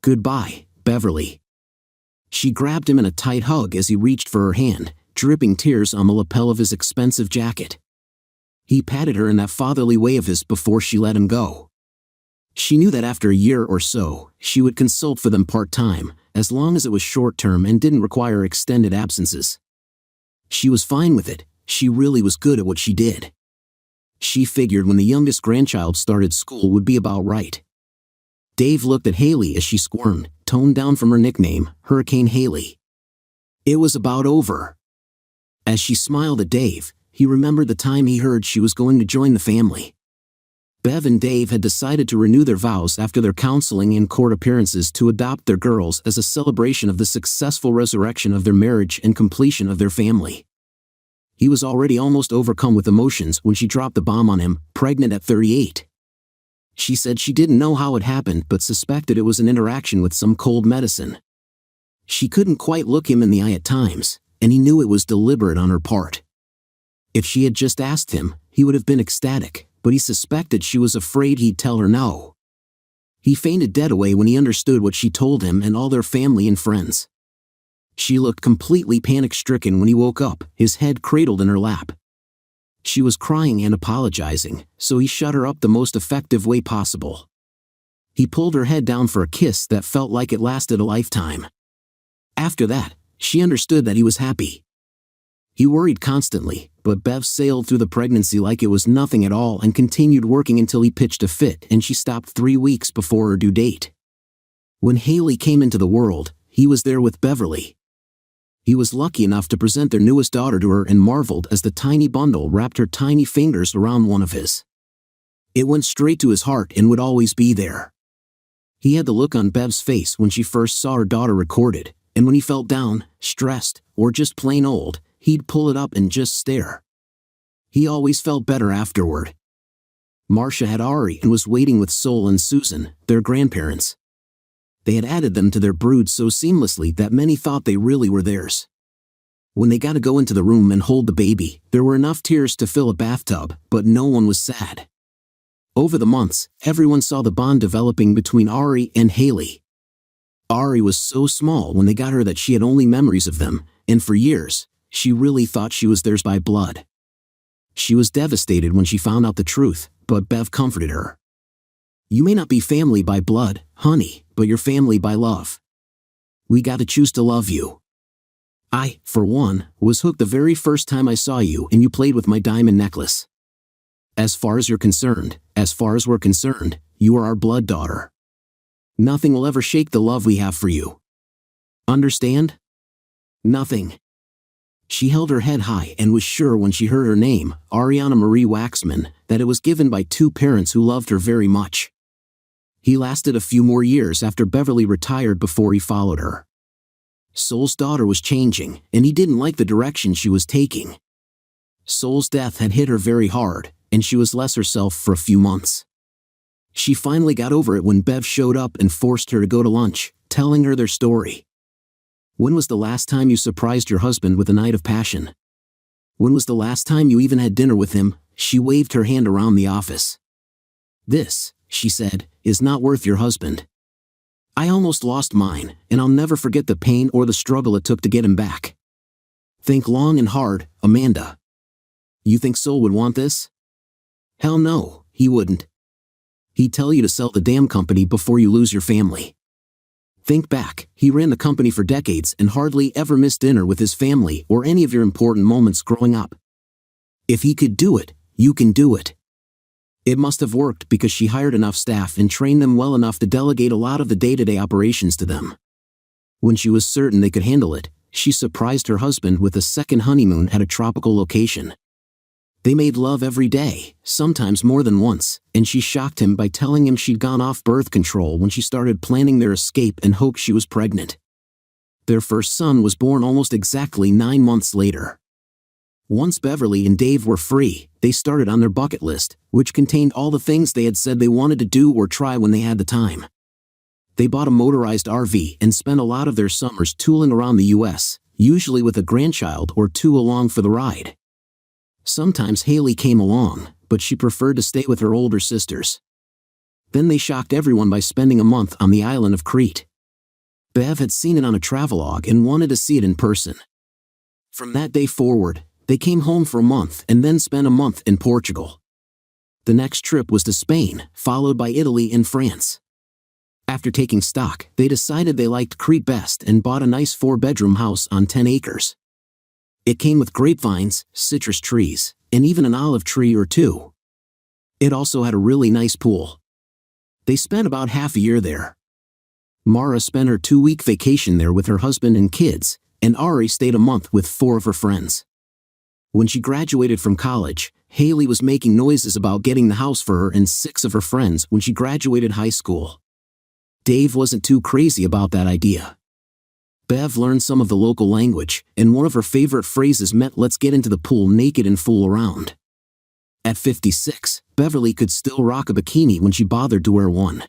Goodbye, Beverly." She grabbed him in a tight hug as he reached for her hand, dripping tears on the lapel of his expensive jacket. He patted her in that fatherly way of his before she let him go. She knew that after a year or so, she would consult for them part-time, as long as it was short-term and didn't require extended absences. She was fine with it. She really was good at what she did. She figured when the youngest grandchild started school would be about right. Dave looked at Haley as she squirmed, toned down from her nickname, Hurricane Haley. It was about over. As she smiled at Dave, he remembered the time he heard she was going to join the family. Bev and Dave had decided to renew their vows after their counseling and court appearances to adopt their girls as a celebration of the successful resurrection of their marriage and completion of their family. He was already almost overcome with emotions when she dropped the bomb on him, pregnant at 38. She said she didn't know how it happened but suspected it was an interaction with some cold medicine. She couldn't quite look him in the eye at times, and he knew it was deliberate on her part. If she had just asked him, he would have been ecstatic, but he suspected she was afraid he'd tell her no. He fainted dead away when he understood what she told him and all their family and friends. She looked completely panic-stricken when he woke up, his head cradled in her lap. She was crying and apologizing, so he shut her up the most effective way possible. He pulled her head down for a kiss that felt like it lasted a lifetime. After that, she understood that he was happy. He worried constantly, but Bev sailed through the pregnancy like it was nothing at all and continued working until he pitched a fit and she stopped 3 weeks before her due date. When Haley came into the world, he was there with Beverly. He was lucky enough to present their newest daughter to her and marveled as the tiny bundle wrapped her tiny fingers around one of his. It went straight to his heart and would always be there. He had the look on Bev's face when she first saw her daughter recorded, and when he felt down, stressed, or just plain old, he'd pull it up and just stare. He always felt better afterward. Marcia had Ari and was waiting with Sol and Susan, their grandparents. They had added them to their brood so seamlessly that many thought they really were theirs. When they got to go into the room and hold the baby, there were enough tears to fill a bathtub, but no one was sad. Over the months, everyone saw the bond developing between Ari and Haley. Ari was so small when they got her that she had only memories of them, and for years, she really thought she was theirs by blood. She was devastated when she found out the truth, but Bev comforted her. "You may not be family by blood, honey, but you're family by love. We got to choose to love you. I, for one, was hooked the very first time I saw you and you played with my diamond necklace. As far as you're concerned, as far as we're concerned, you are our blood daughter. Nothing will ever shake the love we have for you. Understand? Nothing." She held her head high and was sure when she heard her name, Ariana Marie Waxman, that it was given by two parents who loved her very much. He lasted a few more years after Beverly retired before he followed her. Sol's daughter was changing, and he didn't like the direction she was taking. Sol's death had hit her very hard, and she was less herself for a few months. She finally got over it when Bev showed up and forced her to go to lunch, telling her their story. "When was the last time you surprised your husband with a night of passion? When was the last time you even had dinner with him?" She waved her hand around the office. "This," she said, "is not worth your husband. I almost lost mine, and I'll never forget the pain or the struggle it took to get him back. Think long and hard, Amanda. You think Sol would want this? Hell no, he wouldn't. He'd tell you to sell the damn company before you lose your family. Think back, he ran the company for decades and hardly ever missed dinner with his family or any of your important moments growing up. If he could do it, you can do it." It must have worked because she hired enough staff and trained them well enough to delegate a lot of the day-to-day operations to them. When she was certain they could handle it, she surprised her husband with a second honeymoon at a tropical location. They made love every day, sometimes more than once, and she shocked him by telling him she'd gone off birth control when she started planning their escape and hoped she was pregnant. Their first son was born almost exactly 9 months later. Once Beverly and Dave were free, they started on their bucket list, which contained all the things they had said they wanted to do or try when they had the time. They bought a motorized RV and spent a lot of their summers tooling around the U.S., usually with a grandchild or two along for the ride. Sometimes Haley came along, but she preferred to stay with her older sisters. Then they shocked everyone by spending a month on the island of Crete. Bev had seen it on a travelogue and wanted to see it in person. From that day forward, they came home for a month and then spent a month in Portugal. The next trip was to Spain, followed by Italy and France. After taking stock, they decided they liked Crete best and bought a nice 4-bedroom house on 10 acres. It came with grapevines, citrus trees, and even an olive tree or two. It also had a really nice pool. They spent about half a year there. Mara spent her 2-week vacation there with her husband and kids, and Ari stayed a month with 4 of her friends. When she graduated from college, Haley was making noises about getting the house for her and 6 of her friends when she graduated high school. Dave wasn't too crazy about that idea. Bev learned some of the local language, and one of her favorite phrases meant "let's get into the pool naked and fool around." At 56, Beverly could still rock a bikini when she bothered to wear one.